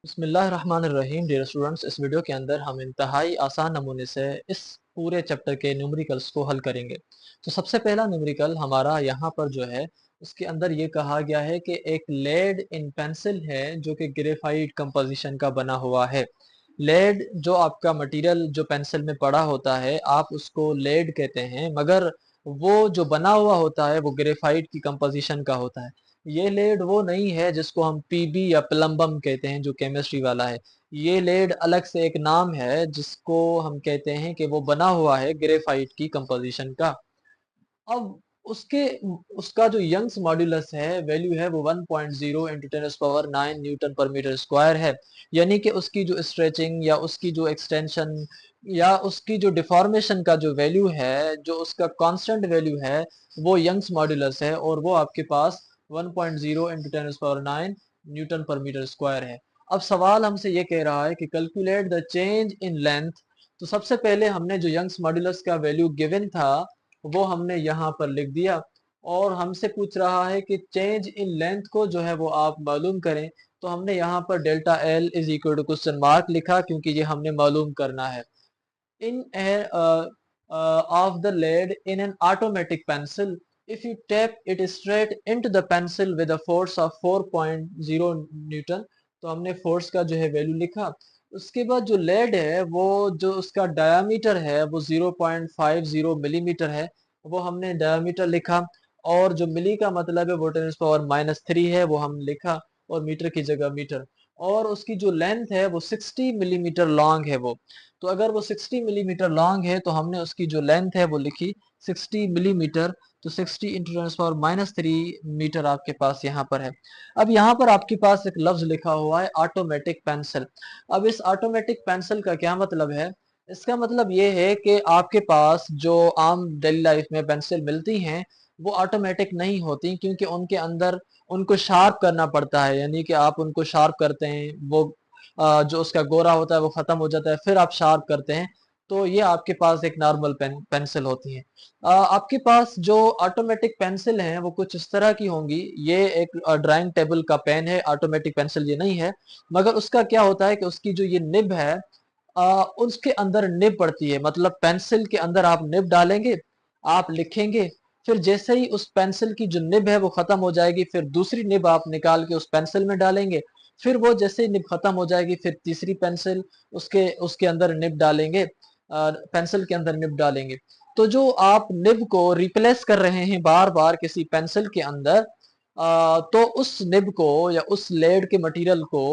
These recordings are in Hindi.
बिस्मिल्लाहिर्रहमानिर्रहीम। डियर स्टूडेंट्स, इस वीडियो के अंदर हम इंतहाई आसान नमूने से इस पूरे चैप्टर के न्यूमेरिकल्स को हल करेंगे। तो सबसे पहला न्यूमेरिकल हमारा यहाँ पर जो है उसके अंदर ये कहा गया है कि एक लेड इन पेंसिल है जो कि ग्रेफाइट कंपोजिशन का बना हुआ है। लेड जो आपका मटेरियल जो पेंसिल में पड़ा होता है आप उसको लेड कहते हैं, मगर वो जो बना हुआ होता है वो ग्रेफाइट की कंपोजिशन का होता है। ये लेड वो नहीं है जिसको हम पीबी या प्लम्बम कहते हैं जो केमिस्ट्री वाला है। ये लेड अलग से एक नाम है जिसको हम कहते हैं कि वो बना हुआ है ग्रेफाइट की कंपोजिशन का। अब उसके उसका जो यंग्स मॉड्यूलस है वैल्यू है वो 1.0 इंटू 10⁻⁹ न्यूटन पर मीटर स्क्वायर है। यानी कि उसकी जो स्ट्रेचिंग या उसकी जो एक्सटेंशन या उसकी जो डिफॉर्मेशन का जो वैल्यू है, जो उसका कांस्टेंट वैल्यू है, वो यंग्स मॉड्यूलस है और वो आपके पास 1.0 इंटू 10⁻⁹ न्यूटन पर मीटर स्क्वायर है। अब सवाल हमसे ये कह रहा है कि calculate the change in length. तो सबसे पहले हमने जो यंग्स मॉड्यूलस का वैल्यू गिवन था वो हमने यहाँ पर लिख दिया और हमसे पूछ रहा है कि चेंज इन लेंथ को जो है वो आप मालूम करें। तो हमने यहाँ पर delta L is equal to question mark लिखा क्योंकि ये हमने मालूम करना है। in a of the lead in an automatic pencil, if you tap it straight into the pencil with a force of 4.0 Newton. तो हमने फोर्स का जो है वैल्यू लिखा। उसके बाद जो लेड है वो जो उसका डायामीटर है वो 0.50 मिलीमीटर है, वो हमने डायामीटर लिखा। और जो मिली का मतलब है वो 10⁻³ है, वो हम लिखा और मीटर की जगह मीटर। और उसकी जो लेंथ है वो 60 मिलीमीटर लॉन्ग है वो। तो अगर वो 60 मिलीमीटर लॉन्ग है तो हमने उसकी जो लेंथ है वो लिखी 60 मिलीमीटर। तो 60 इंटू 10⁻³ मीटर आपके पास यहाँ पर है। अब यहाँ पर आपके पास एक लफ्ज लिखा हुआ है ऑटोमेटिक पेंसिल। अब इस ऑटोमेटिक पेंसिल का क्या मतलब है? इसका मतलब ये है कि आपके पास जो आम डेली लाइफ में पेंसिल मिलती हैं वो ऑटोमेटिक नहीं होती, क्योंकि उनके अंदर उनको शार्प करना पड़ता है। यानी कि आप उनको शार्प करते हैं, वो जो उसका गोरा होता है वो खत्म हो जाता है, फिर आप शार्प करते हैं। तो ये आपके पास एक नॉर्मल पेंसिल होती है। आपके पास जो ऑटोमेटिक पेंसिल हैं वो कुछ इस तरह की होंगी। ये एक ड्राइंग टेबल का पेन है, ऑटोमेटिक पेंसिल ये नहीं है। मगर उसका क्या होता है कि उसकी जो ये निब है उसके अंदर निब पड़ती है। मतलब पेंसिल के अंदर आप निब डालेंगे, आप लिखेंगे, फिर जैसे ही उस पेंसिल की जो निब है वो खत्म हो जाएगी, फिर दूसरी निब आप निकाल के उस पेंसिल में डालेंगे, फिर वो जैसे ही निब खत्म हो जाएगी फिर तीसरी पेंसिल उसके उसके अंदर निब डालेंगे, पेंसिल के अंदर निब डालेंगे। तो जो आप निब को रिप्लेस कर रहे हैं बार बार किसी पेंसिल के अंदर, तो उस निब को या उस लेड के मटेरियल को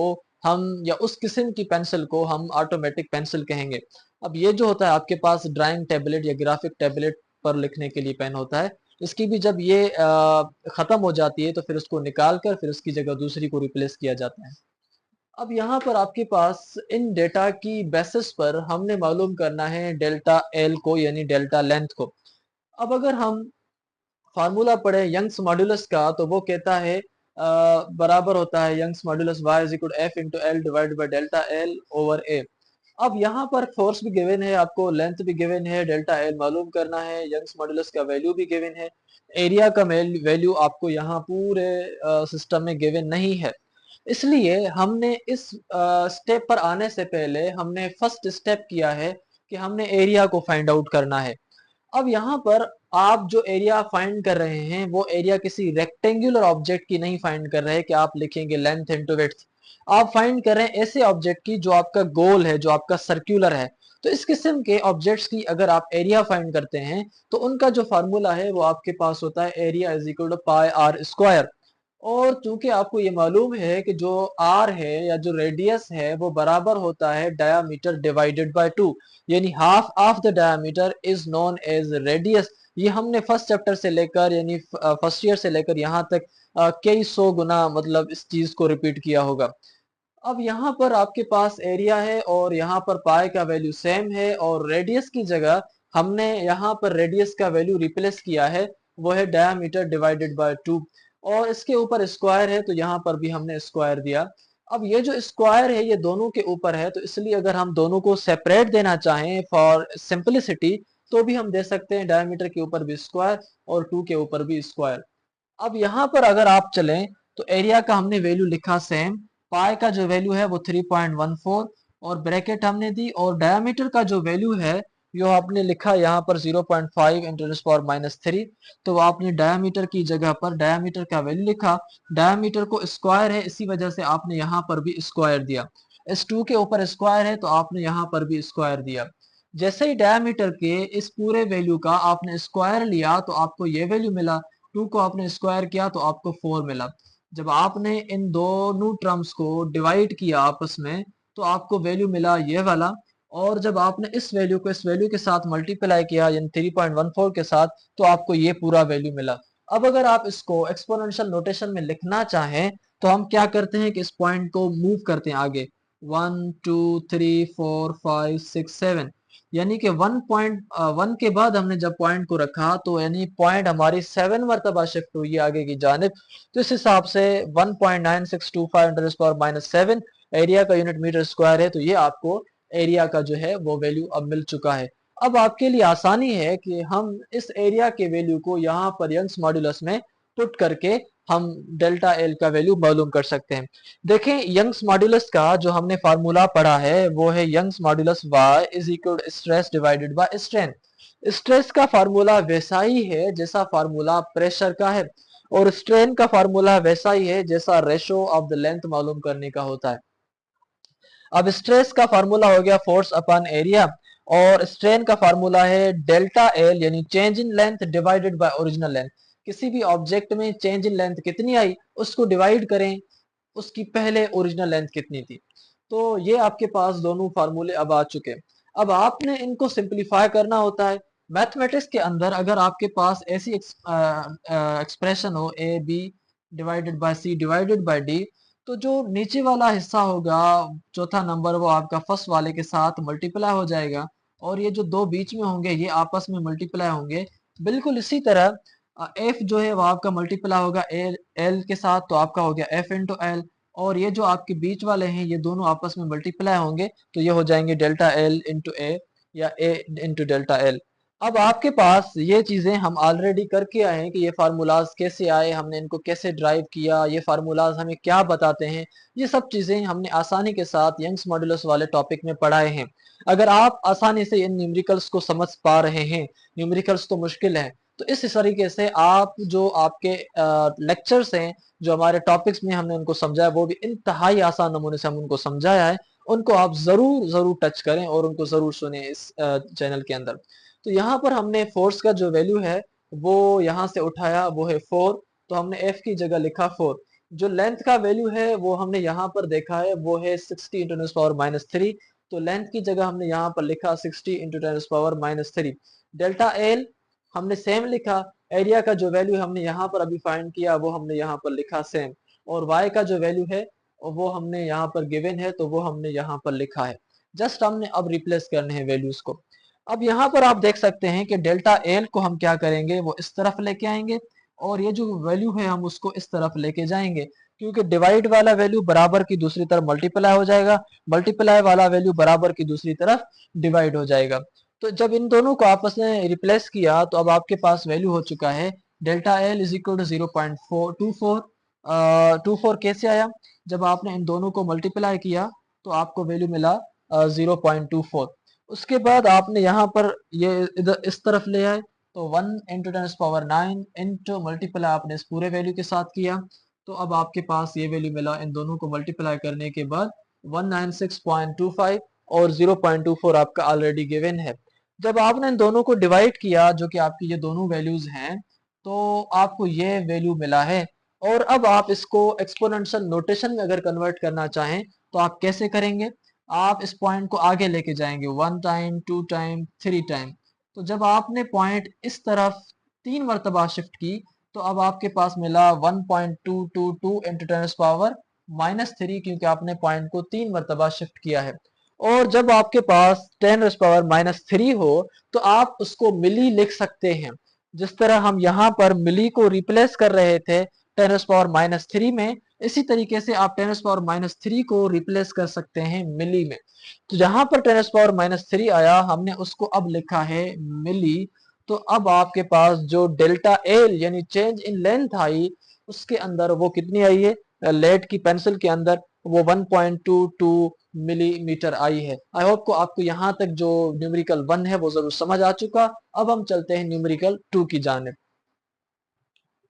हम या उस किस्म की पेंसिल को हम ऑटोमेटिक पेंसिल कहेंगे। अब ये जो होता है आपके पास ड्राइंग टैबलेट या ग्राफिक टैबलेट पर लिखने के लिए पेन होता है, इसकी भी जब ये खत्म हो जाती है तो फिर उसको निकाल कर फिर उसकी जगह दूसरी को रिप्लेस किया जाता है। अब यहाँ पर आपके पास इन डेटा की बेसिस पर हमने मालूम करना है डेल्टा एल को, यानी डेल्टा लेंथ को। अब अगर हम फार्मूला पढ़े यंग्स मॉड्यूलस का तो वो कहता है बराबर होता है Young's modulus y is equal F into L divided by delta L over A. अब यहाँ पर फोर्स भी गिवन है, आपको लेंथ भी गिवन है, डेल्टा एल मालूम करना है, यंग्स मॉड्यूलस का वैल्यू भी गिवन है, एरिया का वैल्यू आपको यहाँ पूरे सिस्टम में गिवन नहीं है। इसलिए हमने इस स्टेप पर आने से पहले हमने फर्स्ट स्टेप किया है कि हमने एरिया को फाइंड आउट करना है। अब यहाँ पर आप जो एरिया फाइंड कर रहे हैं वो एरिया किसी रेक्टेंगुलर ऑब्जेक्ट की नहीं फाइंड कर रहे हैं कि आप लिखेंगे लेंथ इनटू विड्थ। आप फाइंड कर रहे हैं ऐसे ऑब्जेक्ट की जो आपका गोल है, जो आपका सर्कुलर है। तो इस किस्म के ऑब्जेक्ट्स की अगर आप एरिया फाइंड करते हैं तो उनका जो फार्मूला है वो आपके पास होता है area is equal to pi R square. और चूंकि आपको ये मालूम है कि जो आर है या जो रेडियस है वो बराबर होता है डायामीटर डिवाइडेड बाय 2, यानी half of the diameter is known as radius. ये हमने फर्स्ट चैप्टर से लेकर यानी फर्स्ट ईयर से लेकर यहाँ तक कई सौ गुना मतलब इस चीज को रिपीट किया होगा। अब यहाँ पर आपके पास एरिया है और यहाँ पर पाई का वैल्यू सेम है और रेडियस की जगह हमने यहाँ पर रेडियस का वैल्यू रिप्लेस किया है, वो है डायामीटर डिवाइडेड बाय 2। और इसके ऊपर स्क्वायर है तो यहाँ पर भी हमने स्क्वायर दिया। अब ये जो स्क्वायर है ये दोनों के ऊपर है, तो इसलिए अगर हम दोनों को सेपरेट देना चाहें फॉर सिंपलिसिटी तो भी हम दे सकते हैं, डायमीटर के ऊपर भी स्क्वायर और 2 के ऊपर भी स्क्वायर। अब यहाँ पर अगर आप चलें तो एरिया का हमने वैल्यू लिखा सेम, पाई का जो वैल्यू है वो 3.14 और ब्रैकेट हमने दी, और डायमीटर का जो वैल्यू है जो आपने लिखा यहाँ पर 0.5 इंटू टेन पावर माइनस 3, तो आपने डायमीटर की जगह पर डायमीटर का वैल्यू लिखा। डायमीटर को स्क्वायर है, इसी वजह से आपने यहाँ पर भी स्क्वायर दिया। इस 2 के ऊपर स्क्वायर है तो आपने यहाँ पर भी स्क्वायर दिया। जैसे ही डायमीटर के इस पूरे वैल्यू का आपने स्क्वायर लिया तो आपको ये वैल्यू मिला, 2 को आपने स्क्वायर किया तो आपको 4 मिला। जब आपने इन दोनों टर्म्स को डिवाइड किया आपस में तो आपको वैल्यू मिला ये वाला, और जब आपने इस वैल्यू को इस वैल्यू के साथ मल्टीप्लाई किया यानी 3.14 के साथ तो आपको ये पूरा वैल्यू मिला। अब अगर आप इसको एक्सपोनेंशियल नोटेशन में लिखना चाहें तो हम क्या करते हैं कि इस पॉइंट को मूव करते हैं आगे, 1 2 3 4 5 6 7, यानी कि 1.1 के बाद हमने जब पॉइंट को रखा तो यानी पॉइंट हमारी 7 मरतबा शिफ्ट हुई है आगे की जानिब। तो इस हिसाब से 1.9625 × 10⁻⁷ एरिया का यूनिट मीटर स्क्वायर है, तो ये आपको एरिया का जो है वो वैल्यू अब मिल चुका है। अब आपके लिए आसानी है कि हम इस एरिया के वैल्यू को यहाँ पर यंग्स मॉड्यूलस में पुट करके हम डेल्टा एल का वैल्यू मालूम कर सकते हैं। देखें यंग्स मॉड्यूलस का जो हमने फार्मूला पढ़ा है वो है Young's modulus y is equal to stress divided by strain. Stress का फार्मूला वैसा ही है जैसा फार्मूला प्रेशर का है, और स्ट्रेन का फार्मूला वैसा ही है जैसा रेशो ऑफ द लेंथ मालूम करने का होता है। अब स्ट्रेस का फार्मूला हो गया फोर्स अपॉन एरिया, और स्ट्रेन का फार्मूला है डेल्टा एल यानी change in length divided by original length. किसी भी ऑब्जेक्ट में चेंज इन लेंथ कितनी आई उसको डिवाइड करें उसकी पहले ओरिजिनल लेंथ कितनी थी। तो ये आपके पास दोनों फार्मूले अब आ चुके। अब आपने इनको सिंप्लीफाई करना होता है। मैथमेटिक्स के अंदर अगर आपके पास ऐसी एक्सप्रेशन हो A B divided by C divided by D, तो जो नीचे वाला हिस्सा होगा चौथा नंबर वो आपका फर्स्ट वाले के साथ मल्टीप्लाई हो जाएगा, और ये जो दो बीच में होंगे ये आपस में मल्टीप्लाई होंगे। बिल्कुल इसी तरह एफ जो है वो आपका मल्टीप्लाई होगा एल एल के साथ, तो आपका हो गया एफ इंटू एल, और ये जो आपके बीच वाले हैं ये दोनों आपस में मल्टीप्लाई होंगे तो ये हो जाएंगे डेल्टा एल इंटू ए या ए इंटू डेल्टा एल। अब आपके पास ये चीजें हम ऑलरेडी करके आए हैं कि ये फार्मूलाज कैसे आए, हमने इनको कैसे ड्राइव किया, ये फार्मूलाज हमें क्या बताते हैं, ये सब चीजें हमने आसानी के साथ यंग्स मॉड्यूलस वाले टॉपिक में पढ़ाए हैं। अगर आप आसानी से इन न्यूमेरिकल्स को समझ पा रहे हैं, न्यूमेरिकल्स तो मुश्किल है, तो इस तरीके से आप जो आपके लेक्चर्स हैं जो हमारे टॉपिक्स में हमने उनको समझाया वो भी इंतहाई आसान नमूने से हम उनको समझाया है, उनको आप जरूर जरूर टच करें और उनको जरूर सुने इस चैनल के अंदर। तो यहाँ पर हमने फोर्स का जो वैल्यू है वो यहाँ से उठाया, वो है 4, तो हमने एफ की जगह लिखा 4। जो लेंथ का वैल्यू है वो हमने यहाँ पर देखा है वो है 60 इंटू टेन पावर माइनस 3, तो लेंथ की जगह हमने यहाँ पर लिखा 60 into ten power minus 3। Delta L हमने सेम लिखा, एरिया का जो वैल्यू हमने यहाँ पर अभी फाइंड किया वो हमने यहाँ पर लिखा सेम, और y का जो वैल्यू है वो हमने यहाँ पर गिवन है तो वो हमने यहाँ पर लिखा है। जस्ट हमने अब रिप्लेस करने हैं वैल्यूज को। अब यहाँ पर आप देख सकते हैं कि डेल्टा एल को हम क्या करेंगे वो इस तरफ लेके आएंगे, और ये जो वैल्यू है हम उसको इस तरफ लेके जाएंगे, क्योंकि डिवाइड वाला वैल्यू बराबर की दूसरी तरफ मल्टीप्लाई हो जाएगा, मल्टीप्लाई वाला वैल्यू बराबर की दूसरी तरफ डिवाइड हो जाएगा। तो जब इन दोनों को आपस में रिप्लेस किया तो अब आपके पास वैल्यू हो चुका है delta L is equal to 0.424। कैसे आया, जब आपने इन दोनों को मल्टीप्लाई किया तो आपको वैल्यू मिला 0.24। उसके बाद आपने यहाँ पर ये इधर इस तरफ ले आए तो 1 into ten power 9 into multiply आपने इस पूरे वैल्यू के साथ किया, तो अब आपके पास ये वैल्यू मिला इन दोनों को मल्टीप्लाई करने के बाद 196.25, और 0.24 आपका ऑलरेडी गिवन है। जब आपने इन दोनों को डिवाइड किया जो कि आपकी ये दोनों वैल्यूज हैं तो आपको ये वैल्यू मिला है। और अब आप इसको एक्सपोनेंशियल नोटेशन में अगर कन्वर्ट करना चाहें तो आप कैसे करेंगे, आप इस पॉइंट को आगे लेके जाएंगे 1 टाइम 2 टाइम 3 टाइम, तो जब आपने पॉइंट इस तरफ 3 मरतबा शिफ्ट की तो अब आपके पास मिला 1.222 इंटू टेन पावर माइनस 3, क्योंकि आपने पॉइंट को 3 मरतबा शिफ्ट किया है। और जब आपके पास 10 पावर माइनस 3 हो तो आप उसको मिली लिख सकते हैं, जिस तरह हम यहाँ पर मिली को रिप्लेस कर रहे थे 10 पावर माइनस 3 में, इसी तरीके से आप 10 पावर माइनस 3 को रिप्लेस कर सकते हैं मिली में। तो जहां पर 10 पावर माइनस 3 आया हमने उसको अब लिखा है मिली, तो अब आपके पास जो डेल्टा एल यानी चेंज इन लेंथ आई उसके अंदर वो कितनी आई है, लेड की पेंसिल के अंदर वो 1.22 मिलीमीटर आई है। आई होप को आपको यहाँ तक जो न्यूमेरिकल 1 है वो जरूर समझ आ चुका। अब हम चलते हैं न्यूमेरिकल 2 की जानिब।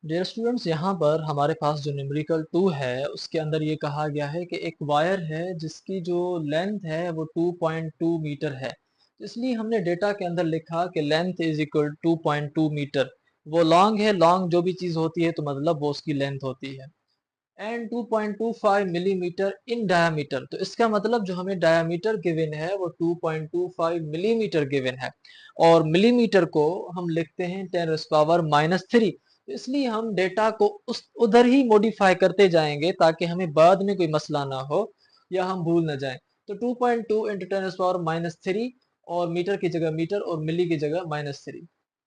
डियर स्टूडेंट्स, यहाँ पर हमारे पास जो न्यूमेरिकल 2 है उसके अंदर ये कहा गया है कि एक वायर है जिसकी जो लेंथ है वो 2.2 मीटर है। इसलिए हमने डेटा के अंदर लिखा कि लेंथ इज इक्वल 2.2 मीटर। वो लॉन्ग है, लॉन्ग जो भी चीज होती है तो मतलब वो उसकी लेंथ होती है। एंड 2.25 मिलीमीटर इन डायामीटर, तो इसका मतलब जो हमें डायामीटर गिवन है वो 2.25 मिलीमीटर गिवन है। और मिलीमीटर को हम लिखते हैं 10⁻⁻³ तो इसलिए हम डेटा को उस उधर ही मॉडिफाई करते जाएंगे ताकि हमें बाद में कोई मसला ना हो या हम भूल ना जाएं। तो 2.2 इंटू 10⁻⁻³ और मीटर की जगह मीटर और मिली की जगह -3।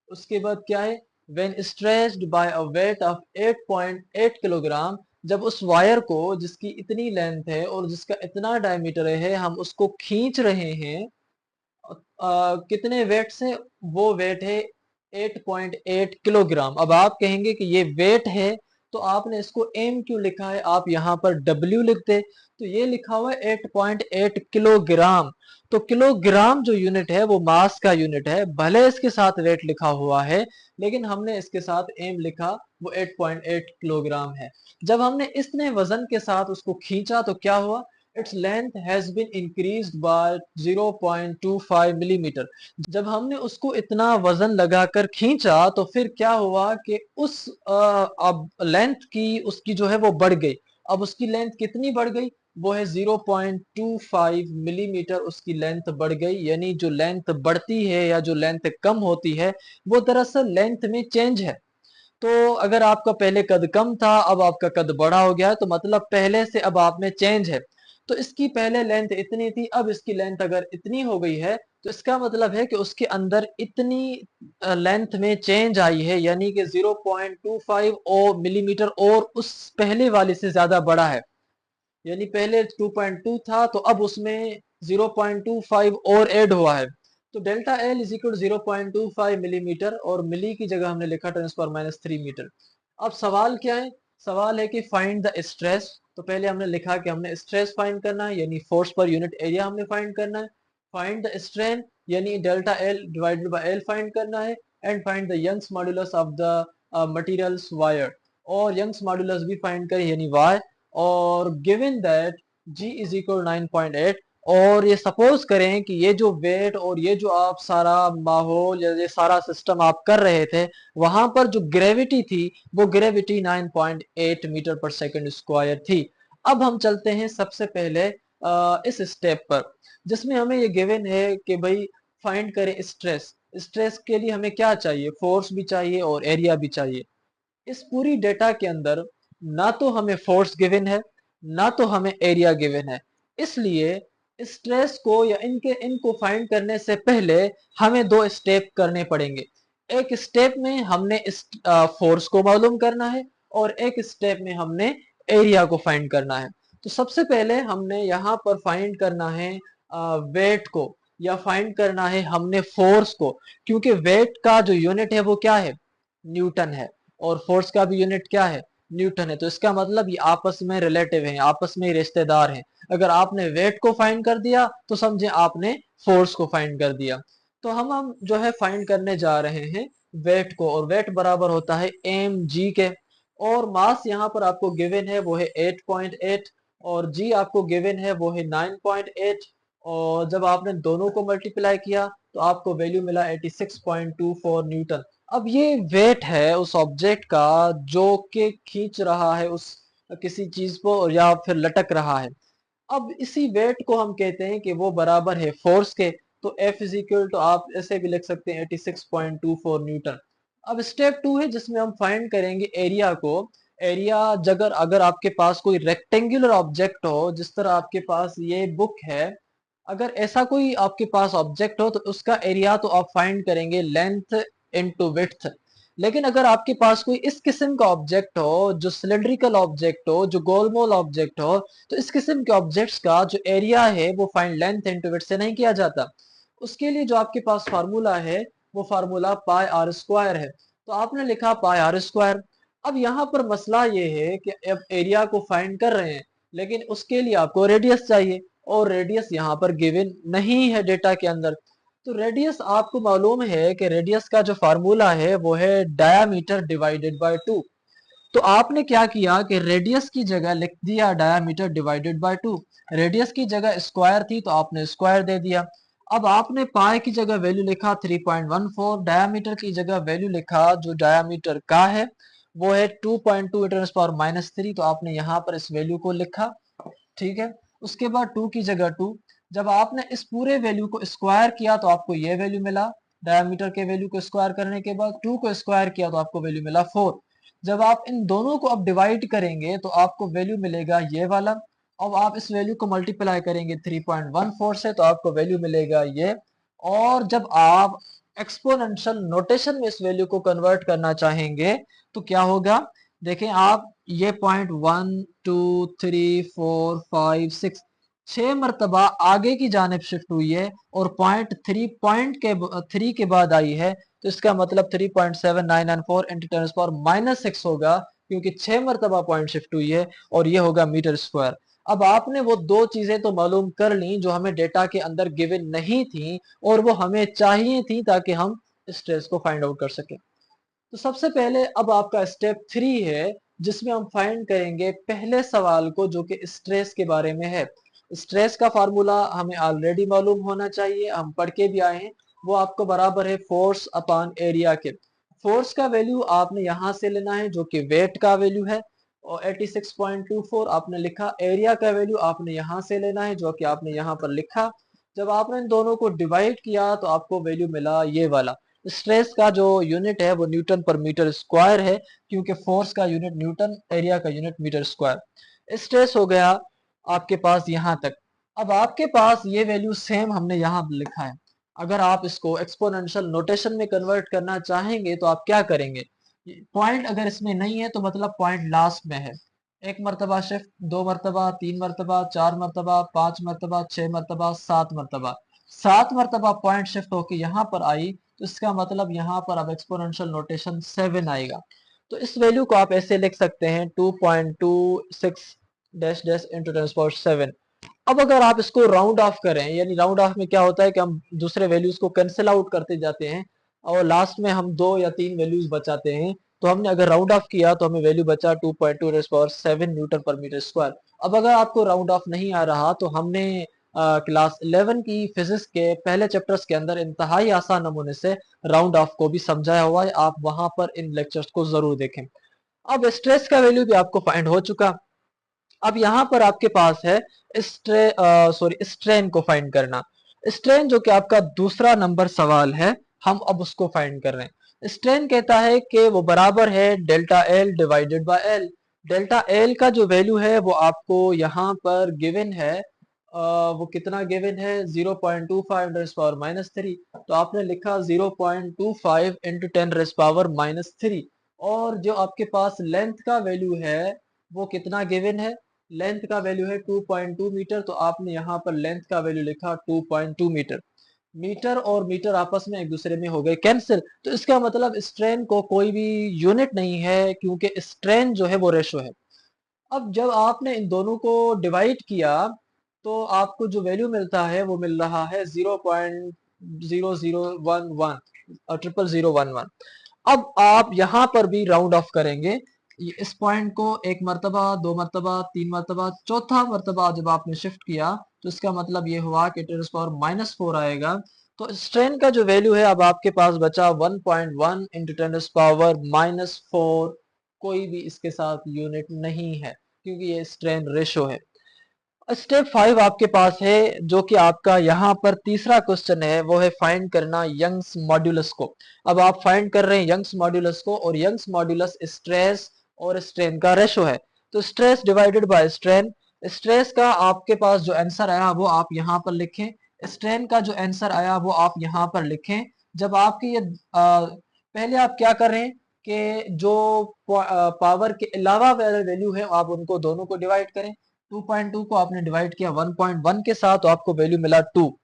उसके बाद क्या है, when stretched by a weight of 8.8 kilogram, जब उस वायर को जिसकी इतनी लेंथ है और जिसका इतना डायमीटर है हम उसको खींच रहे हैं कितने वेट से, वो वेट है 8.8 किलोग्राम। अब आप कहेंगे कि ये वेट है तो आपने इसको एम क्यों लिखा है, आप यहाँ पर डब्ल्यू लिखते। तो ये लिखा हुआ है 8.8 किलोग्राम। तो किलोग्राम जो यूनिट है वो मास का यूनिट है, भले इसके साथ वेट लिखा हुआ है लेकिन हमने इसके साथ एम लिखा, वो 8.8 किलोग्राम है। जब हमने इतने वजन के साथ उसको खींचा तो क्या हुआ, its length has been increased by 0.25 millimetre. जब हमने उसको इतना वजन लगाकर खींचा तो फिर क्या हुआ कि उस अब लेंथ की उसकी जो है वो बढ़ गई। अब उसकी लेंथ कितनी बढ़ गई, वो है 0.25 मिलीमीटर उसकी लेंथ बढ़ गई। यानी जो लेंथ बढ़ती है या जो लेंथ कम होती है वो दरअसल लेंथ में चेंज है। तो अगर आपका पहले कद कम था अब आपका कद बड़ा हो गया है तो मतलब पहले से अब आप में चेंज है। तो इसकी पहले लेंथ इतनी थी, अब इसकी लेंथ अगर इतनी हो गई है तो इसका मतलब है कि उसके अंदर इतनी लेंथ में चेंज आई है, यानी कि 0.25 और मिलीमीटर और उस पहले वाले से ज्यादा बड़ा है। यानी पहले 2.2 था तो अब उसमें 0.25 और ऐड हुआ है। तो delta L is equal 0.25 millimetre और मिली की जगह हमने लिखा 10⁻³ मीटर। अब सवाल क्या है, सवाल है कि फाइंड द स्ट्रेस। तो पहले हमने लिखा कि हमने स्ट्रेस फाइंड करना है यानी फोर्स पर यूनिट एरिया हमने फाइंड करना है। फाइंड द स्ट्रेन यानी delta L divided by L find करना है। And find the Young's modulus of the materials wire, और यंग्स मॉड्यूलस भी फाइंड करें यानी वाई। और given that g is equal 9.8, और ये सपोज करें कि ये जो वेट और ये जो आप सारा माहौल या ये सारा सिस्टम आप कर रहे थे वहां पर जो ग्रेविटी थी वो ग्रेविटी 9.8 मीटर पर सेकंड स्क्वायर थी। अब हम चलते हैं सबसे पहले इस स्टेप पर जिसमें हमें ये गिवन है कि भाई फाइंड करें स्ट्रेस। स्ट्रेस के लिए हमें क्या चाहिए, फोर्स भी चाहिए और एरिया भी चाहिए। इस पूरी डेटा के अंदर ना तो हमें फोर्स गिवन है ना तो हमें एरिया गिवन है। इसलिए स्ट्रेस को या इनको फाइंड करने से पहले हमें दो स्टेप करने पड़ेंगे। एक स्टेप में हमने इस फोर्स को मालूम करना है और एक स्टेप में हमने एरिया को फाइंड करना है। तो सबसे पहले हमने यहाँ पर फाइंड करना है वेट को, या फाइंड करना है हमने फोर्स को, क्योंकि वेट का जो यूनिट है वो क्या है, न्यूटन है, और फोर्स का भी यूनिट क्या है, न्यूटन है। तो इसका मतलब ये आपस में रिलेटिव हैं, आपस में रिश्तेदार हैं। अगर आपने वेट को फाइंड कर दिया तो समझे आपने फोर्स को फाइंड कर दिया। तो हम जो है फाइंड करने जा रहे हैं वेट को, और वेट बराबर होता है एम जी के। और मास यहाँ पर आपको गिवन है वो है 8.8 और जी आपको गिवन है वो है 9.8। और जब आपने दोनों को मल्टीप्लाई किया तो आपको वैल्यू मिला 86.24 न्यूटन। अब ये वेट है उस ऑब्जेक्ट का जो कि खींच रहा है उस किसी चीज को या फिर लटक रहा है। अब इसी वेट को हम कहते हैं कि वो बराबर है फोर्स के। तो F इज इक्वल टू आप ऐसे भी लिख सकते हैं 86.24 न्यूटन। अब स्टेप 2 है जिसमें हम फाइंड करेंगे एरिया को। एरिया जगह अगर आपके पास कोई रेक्टेंगुलर ऑब्जेक्ट हो, जिस तरह आपके पास ये बुक है, अगर ऐसा कोई आपके पास ऑब्जेक्ट हो तो उसका एरिया तो आप फाइंड करेंगे लेंथ इनटू विड्थ। लेकिन अगर आपके पास कोई इस किस्म का ऑब्जेक्ट हो जो सिलेंड्रिकल ऑब्जेक्ट हो, जो गोलमोल ऑब्जेक्ट हो, तो इस किस्म के ऑब्जेक्ट्स का जो एरिया है वो फाइंड लेंथ इनटू विड्थ से नहीं किया जाता। उसके लिए जो आपके पास फार्मूला है वो फार्मूला पाई आर स्क्वायर है। तो आपने लिखा पाई आर स्क्वायर। अब यहाँ पर मसला ये है कि अब एरिया को फाइंड कर रहे हैं लेकिन उसके लिए आपको रेडियस चाहिए और रेडियस यहाँ पर गिवन नहीं है डेटा के अंदर। तो रेडियस आपको मालूम है कि रेडियस का जो फार्मूला है वो है डायामीटर डिवाइडेड बाय 2। तो आपने क्या किया कि रेडियस की जगह लिख दिया डायामीटर डिवाइडेड बाय 2। रेडियस की जगह स्क्वायर थी तो आपने स्क्वायर दे दिया। अब आपने पाई की जगह वैल्यू लिखा 3.14, डायामीटर की जगह वैल्यू लिखा जो डायामीटर का है वो है 2.2 × 10⁻³ तो आपने यहाँ पर इस वैल्यू को लिखा। ठीक है, उसके बाद 2 की जगह 2। जब आपने इस पूरे वैल्यू को स्क्वायर किया तो आपको ये वैल्यू मिला। डायमीटर के वैल्यू को स्क्वायर करने के बाद 2 को स्क्वायर किया तो आपको वैल्यू मिला 4। जब आप इन दोनों को अब डिवाइड करेंगे तो आपको वैल्यू मिलेगा ये वाला। अब आप इस वैल्यू को मल्टीप्लाई करेंगे 3.14 से तो आपको वैल्यू मिलेगा ये। और जब आप एक्सपोनेंशियल नोटेशन में इस वैल्यू को कन्वर्ट करना चाहेंगे तो क्या होगा, देखें आप, ये पॉइंट 1 2 3 4 5 6 6 मरतबा आगे की जानिब शिफ्ट हुई है और पॉइंट 3 के बाद आई है। तो इसका मतलब 3.7994 × 10⁻⁻6 होगा, क्योंकि 6 मरतबा पॉइंट शिफ्ट हुई है और ये होगा मीटर स्क्वायर। अब आपने वो दो चीजें तो मालूम कर ली जो हमें डेटा के अंदर गिवन नहीं थी और वो हमें चाहिए थी ताकि हम स्ट्रेस को फाइंड आउट कर सकें। तो सबसे पहले अब आपका स्टेप 3 है जिसमें हम फाइंड करेंगे पहले सवाल को जो कि स्ट्रेस के बारे में है। स्ट्रेस का फार्मूला हमें ऑलरेडी मालूम होना चाहिए, हम पढ़ के भी आए हैं। वो आपको बराबर है फोर्स अपॉन एरिया के। फोर्स का वैल्यू आपने यहां से लेना है जो कि वेट का वैल्यू है और 86.24 आपने लिखा। एरिया का वैल्यू आपने यहां से लेना है जो कि आपने यहां पर लिखा। जब आपने इन दोनों को डिवाइड किया तो आपको वैल्यू मिला ये वाला। स्ट्रेस का जो यूनिट है वो न्यूटन पर मीटर स्क्वायर है, क्योंकि फोर्स का यूनिट न्यूटन, एरिया का यूनिट मीटर स्क्वायर। स्ट्रेस हो गया आपके पास यहां तक। अब आपके पास ये वैल्यू सेम हमने यहां लिखा है। अगर आप इसको एक्सपोनेंशियल नोटेशन में कन्वर्ट करना चाहेंगे तो आप क्या करेंगे, पॉइंट अगर इसमें नहीं है तो मतलब पॉइंट लास्ट में है। 1 मरतबा शिफ्ट, 2 मरतबा, 3 मरतबा, 4 मरतबा, 5 मरतबा, 6 मरतबा, 7 मरतबा। 7 मरतबा पॉइंट शिफ्ट होके यहाँ पर आई तो इसका मतलब यहाँ पर अब एक्सपोनेंशियल नोटेशन 7 आएगा। तो इस वैल्यू को आप ऐसे लिख सकते हैं 2.26 डैश डैश इंटू 10⁻7। अब अगर आप इसको राउंड ऑफ करें, यानी राउंड ऑफ में क्या होता है कि हम दूसरे वैल्यूज को कैंसिल आउट करते जाते हैं और लास्ट में हम 2 या 3 वैल्यूज बचाते हैं। तो हमने अगर राउंड ऑफ किया तो हमें वैल्यू बचा 2.2 × 7 न्यूटन पर मीटर स्क्वायर। अब अगर आपको राउंड ऑफ नहीं आ रहा तो हमने क्लास 11 की फिजिक्स के पहले चैप्टर्स के अंदर इंतहाई आसान नमूने से राउंड ऑफ को भी समझाया हुआ है, आप वहां पर इन लेक्चर्स को जरूर देखें। अब स्ट्रेस का वैल्यू भी आपको फाइंड हो चुका। अब यहाँ पर आपके पास है स्ट्रेन को फाइंड करना। स्ट्रेन जो कि आपका दूसरा नंबर सवाल है, हम अब उसको फाइंड कर रहे हैं। स्ट्रेन कहता है कि वो बराबर है delta L divided by L. Delta L का जो वैल्यू है वो आपको यहाँ पर गिवन है। वो कितना गिवन है, 0.25 × 10⁻³ तो आपने लिखा 0.25 × 10⁻³ और जो आपके पास लेंथ का वैल्यू है वो कितना गिवन है, लेंथ का वैल्यू है 2.2 मीटर तो आपने यहाँ पर लेंथ का वैल्यू लिखा 2.2 मीटर। मीटर और मीटर आपस में एक दूसरे में हो गए कैंसिल, तो इसका मतलब स्ट्रेन को कोई भी यूनिट नहीं है क्योंकि स्ट्रेन जो है वो रेशो है। अब जब आपने इन दोनों को डिवाइड किया तो आपको जो वैल्यू मिलता है वो मिल रहा है 0.0011 और 00011। अब आप यहाँ पर भी राउंड ऑफ करेंगे। इस पॉइंट को 1 मरतबा, 2 मरतबा, 3 मरतबा, चौथा मरतबा जब आपने शिफ्ट किया तो इसका मतलब ये हुआ कि 10⁻⁻4 आएगा। तो स्ट्रेन का जो वैल्यू है अब आपके पास बचा 1.1 × 10⁻⁻4। कोई भी इसके साथ यूनिट नहीं है क्योंकि ये स्ट्रेन रेशो है। स्टेप 5 आपके पास है जो कि आपका यहाँ पर तीसरा क्वेश्चन है, वो है फाइंड करना यंग्स मॉड्यूलस को। अब आप फाइंड कर रहे हैं यंग्स मॉड्यूलस को और यंग्स मॉड्यूलस स्ट्रेस और स्ट्रेन का रेशो है। तो stress divided by strain, stress का आपके पास जो आंसर आया वो आप यहाँ पर लिखें, स्ट्रेन का जो आंसर आया वो आप यहाँ पर लिखें। जब आपकी ये पहले आप क्या कर रहे हैं कि जो पावर के अलावा वैल्यू है आप उनको दोनों को डिवाइड करें। 2.2 को आपने डिवाइड किया 1.1 के साथ तो आपको वैल्यू मिला 2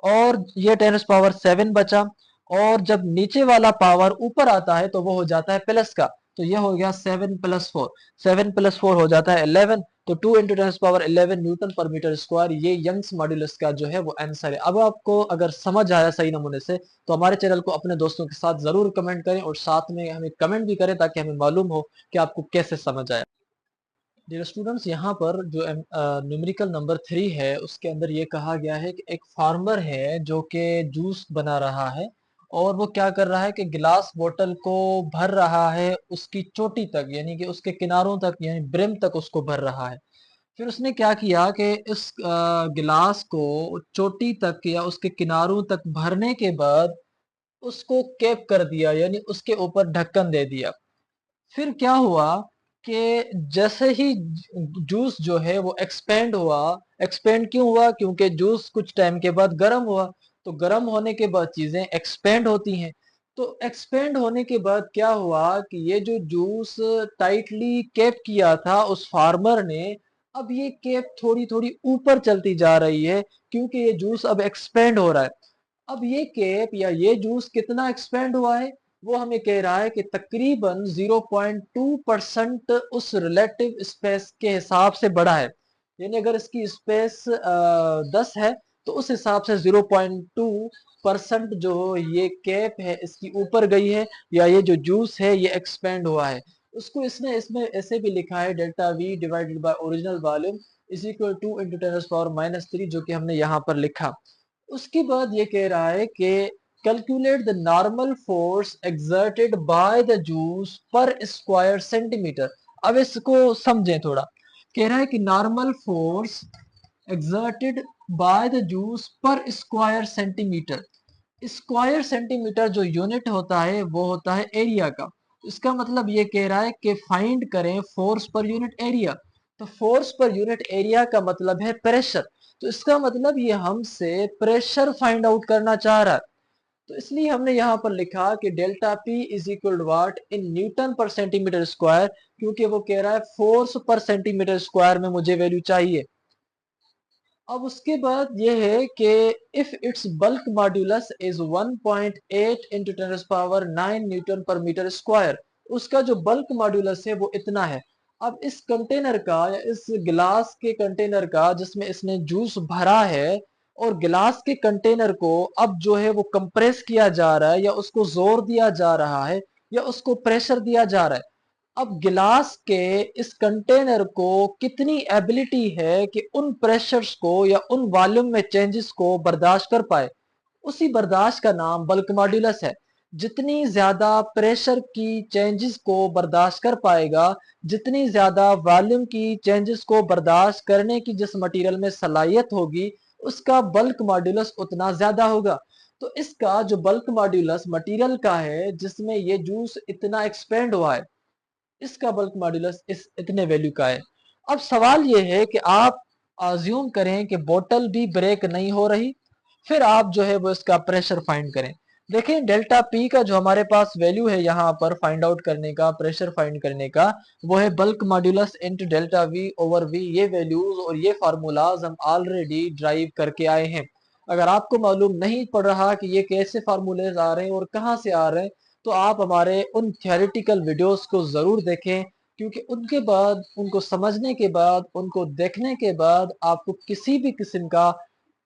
और ये 10⁻7 बचा। और जब नीचे वाला पावर ऊपर आता है तो वो हो जाता है प्लस का, तो ये हो गया 7 + 4, 7 + 4 हो जाता है 11। तो 2 इंटू 10⁻11 न्यूटन पर मीटर स्क्वायर, ये यंग्स मॉड्यूलस का जो है वो आंसर है। अब आपको अगर समझ आया सही नमूने से तो हमारे चैनल को अपने दोस्तों के साथ जरूर कमेंट करें और साथ में हमें कमेंट भी करें ताकि हमें मालूम हो कि आपको कैसे समझ आया। डियर स्टूडेंट्स, यहाँ पर जो न्यूमेरिकल नंबर 3 है उसके अंदर ये कहा गया है कि एक फार्मर है जो कि जूस बना रहा है और वो क्या कर रहा है कि गिलास बोतल को भर रहा है उसकी चोटी तक, यानी कि उसके किनारों तक, यानी ब्रिम तक उसको भर रहा है। फिर उसने क्या किया कि इस गिलास को चोटी तक या उसके किनारों तक भरने के बाद उसको कैप कर दिया, यानी उसके ऊपर ढक्कन दे दिया। फिर क्या हुआ कि जैसे ही जूस जो है वो एक्सपेंड हुआ। एक्सपेंड क्यों हुआ? क्योंकि जूस कुछ टाइम के बाद गर्म हुआ, तो गर्म होने के बाद चीजें एक्सपेंड होती हैं। तो एक्सपेंड होने के बाद क्या हुआ कि ये जो जूस टाइटली कैप किया था उस फार्मर ने, अब ये कैप थोड़ी थोड़ी ऊपर चलती जा रही है क्योंकि ये जूस अब एक्सपेंड हो रहा है। अब ये कैप या ये जूस कितना एक्सपेंड हुआ है? वो हमें कह रहा है कि तकरीबन 0.2% उस रिलेटिव स्पेस के हिसाब से बढ़ा है। यानी अगर इसकी स्पेस 10 है तो उस हिसाब से 0.2% जो ये कैप है इसकी ऊपर गई है, या ये जो जूस है ये एक्सपेंड हुआ है। उसको इसने इसमें ऐसे भी लिखा है delta we divided bye original volume is equal two into 10⁻³ जो कि हमने यहाँ पर लिखा। उसके बाद ये कह रहा है कि calculate the normal force exerted by the juice पर स्क्वायर सेंटीमीटर। अब इसको समझें थोड़ा। कह रहा है कि normal force exerted by the juice पर स्क्वायर सेंटीमीटर। स्क्वायर सेंटीमीटर जो यूनिट होता है वो होता है एरिया का। इसका मतलब ये कह रहा है कि फाइंड करें फोर्स पर यूनिट एरिया। तो फोर्स पर यूनिट एरिया का मतलब है प्रेशर। तो इसका मतलब ये हमसे प्रेशर फाइंड आउट करना चाह रहा है। तो इसलिए हमने यहाँ पर लिखा कि delta P is equal what in newton पर सेंटीमीटर स्क्वायर, क्योंकि वो कह रहा है फोर्स पर सेंटीमीटर स्क्वायर में मुझे वैल्यू चाहिए। अब उसके बाद ये है कि if it's bulk modulus is 1.8 into 10⁻9 Newton पर मीटर स्क्वायर, उसका जो बल्क मॉड्यूलस है वो इतना है। अब इस कंटेनर का या इस गिलास के कंटेनर का जिसमें इसने जूस भरा है, और गिलास के कंटेनर को अब जो है वो कंप्रेस किया जा रहा है या उसको जोर दिया जा रहा है या उसको प्रेशर दिया जा रहा है। अब गिलास के इस कंटेनर को कितनी एबिलिटी है कि उन प्रेशर्स को या उन वॉल्यूम में चेंजेस को बर्दाश्त कर पाए, उसी बर्दाश्त का नाम बल्क मॉड्यूलस है। जितनी ज्यादा प्रेशर की चेंजेस को बर्दाश्त कर पाएगा, जितनी ज्यादा वॉल्यूम की चेंजेस को बर्दाश्त करने की जिस मटेरियल में सलाहियत होगी, उसका बल्क मॉड्यूलस उतना ज्यादा होगा। तो इसका जो बल्क मॉड्यूलस मटेरियल का है जिसमें ये जूस इतना एक्सपेंड हुआ है, इसका बल्क मॉड्यूलस इस इतने वैल्यू का है। अब सवाल ये है कि आप अज्यूम करें कि बोतल भी ब्रेक नहीं हो रही, फिर आप जो है वो इसका प्रेशर फाइंड करें। देखें डेल्टा पी का जो हमारे पास वैल्यू है यहाँ पर फाइंड आउट करने का, प्रेशर फाइंड करने का, वो है bulk modulus into delta V over V. ये वैल्यूज और ये फार्मूलाज हम ऑलरेडी ड्राइव करके आए हैं। अगर आपको मालूम नहीं पड़ रहा कि ये कैसे फार्मूलेज आ रहे हैं और कहाँ से आ रहे हैं, तो आप हमारे उन थियोरेटिकल वीडियोस को जरूर देखें, क्योंकि उनके बाद, उनको समझने के बाद, उनको देखने के बाद आपको किसी भी किस्म का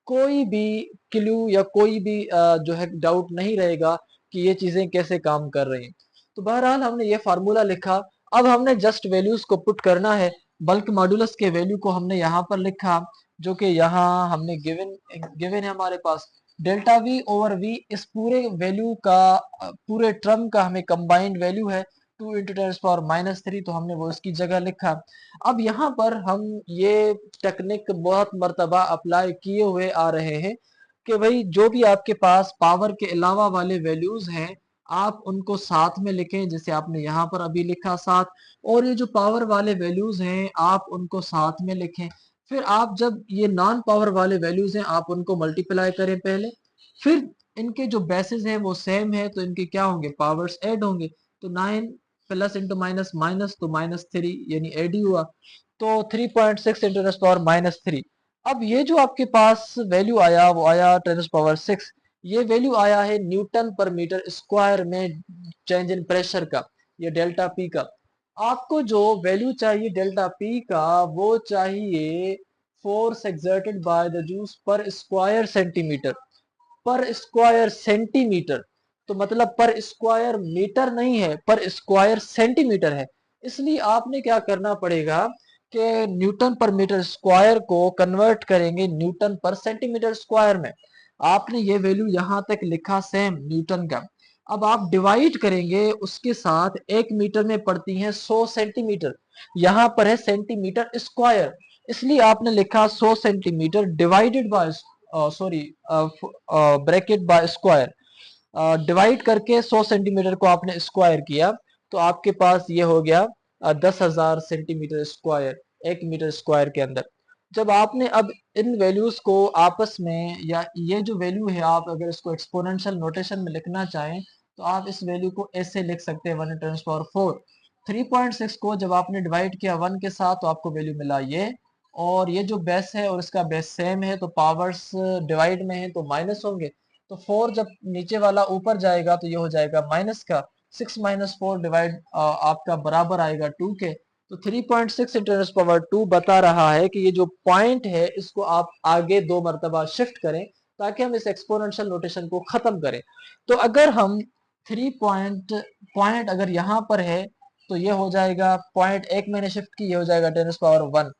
कोई भी क्लू या कोई भी जो है डाउट नहीं रहेगा कि ये चीजें कैसे काम कर रही हैं। तो बहरहाल हमने ये फार्मूला लिखा। अब हमने जस्ट वैल्यूज को पुट करना है। बल्क मॉड्यूलस के वैल्यू को हमने यहाँ पर लिखा, जो कि यहाँ हमने गिवन गिवन है हमारे पास। डेल्टा वी ओवर वी इस पूरे वैल्यू का, पूरे टर्म का हमें कंबाइंड वैल्यू है 2 इंटू 10⁻³ तो हमने वो इसकी जगह लिखा। अब यहाँ पर हम ये टेक्निक बहुत मर्तबा अप्लाई किए हुए आ रहे हैं कि भाई जो भी आपके पास पावर के अलावा वाले वैल्यूज हैं आप उनको साथ में लिखें, जैसे आपने यहाँ पर अभी लिखा साथ, और ये जो पावर वाले वैल्यूज हैं आप उनको साथ में लिखें। फिर आप जब ये नॉन पावर वाले वैल्यूज हैं आप उनको मल्टीप्लाई करें पहले, फिर इनके जो बेसिस हैं वो सेम है तो इनके क्या होंगे, पावर्स ऐड होंगे। तो 9 प्लस इंटू माइनस माइनस तो -3 यानी एड ही हुआ। तो 3.6 इंटू 10⁻³ अब ये जो आपके पास वैल्यू आया वो आया 10⁻6। ये वैल्यू आया है न्यूटन पर मीटर स्क्वायर में चेंज इन प्रेशर का, ये डेल्टा पी का। आपको जो वैल्यू चाहिए डेल्टा पी का वो चाहिए force exerted by the juice पर स्क्वायर सेंटीमीटर। पर स्क्वायर सेंटीमीटर, तो मतलब पर स्क्वायर मीटर नहीं है, पर स्क्वायर सेंटीमीटर है। इसलिए आपने क्या करना पड़ेगा कि न्यूटन पर मीटर स्क्वायर को कन्वर्ट करेंगे न्यूटन पर सेंटीमीटर स्क्वायर में। आपने ये वैल्यू यहां तक लिखा सेम न्यूटन का। अब आप डिवाइड करेंगे उसके साथ, एक मीटर में पड़ती है 100 सेंटीमीटर, यहां पर है सेंटीमीटर स्क्वायर, इसलिए आपने लिखा 100 centimetre divided by, sorry, bracket bye square, divide करके 100 सेंटीमीटर को आपने स्क्वायर किया, तो आपके पास ये हो गया 10,000 सेंटीमीटर स्क्वायर एक मीटर स्क्वायर के अंदर। जब आपने अब इन वैल्यूज को आपस में, या ये जो वैल्यू है आप अगर इसको एक्सपोनेंशियल नोटेशन में लिखना चाहें तो आप इस वैल्यू को ऐसे लिख सकते हैं 1×4। 3.6 को जब आपने डिवाइड किया 1 के साथ तो आपको वैल्यू मिला ये, और ये जो बेस है और इसका बेस सेम है तो पावर्स डिवाइड में है तो माइनस होंगे, तो 4 जब नीचे वाला ऊपर जाएगा तो ये हो जाएगा माइनस का। 6 - 4 डिवाइड आपका बराबर आएगा 2 के। तो 3.6 × 10⁻² बता रहा है कि ये जो पॉइंट है इसको आप आगे 2 मरतबा शिफ्ट करें ताकि हम इस एक्सपोनेंशियल नोटेशन को खत्म करें। तो अगर हम 3 पॉइंट अगर यहाँ पर है तो ये हो जाएगा पॉइंट, एक मैंने शिफ्ट की ये हो जाएगा 10⁻1,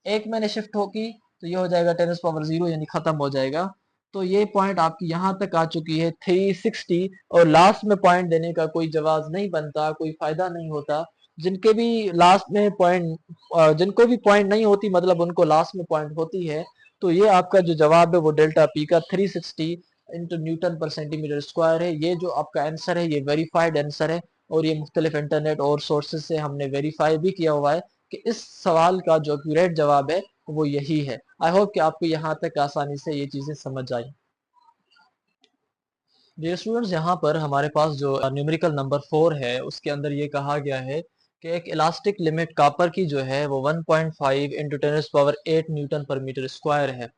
एक मैंने शिफ्ट होगी तो ये हो जाएगा 10⁻0 यानी खत्म हो जाएगा। तो ये पॉइंट आपकी यहाँ तक आ चुकी है 360, और लास्ट में पॉइंट देने का कोई जवाब नहीं बनता, कोई फायदा नहीं होता। जिनके भी लास्ट में पॉइंट, जिनको भी पॉइंट नहीं होती मतलब उनको लास्ट में पॉइंट होती है। तो ये आपका जो जवाब है वो डेल्टा पी का 360 इंटू न्यूटन पर सेंटीमीटर स्क्वायर है। ये जो आपका आंसर है ये वेरीफाइड आंसर है, और ये मुख्तलिफ इंटरनेट और सोर्सेज से हमने वेरीफाई भी किया हुआ है कि इस सवाल का जो एक्यूरेट जवाब है वो यही है। आई होप कि आपको यहाँ तक आसानी से ये चीजें समझ आई। डियर स्टूडेंट्स, यहाँ पर हमारे पास जो न्यूमेरिकल नंबर 4 है उसके अंदर ये कहा गया है कि एक इलास्टिक लिमिट कापर की जो है वो 1.5 इंटू 10⁸ न्यूटन पर मीटर स्क्वायर है।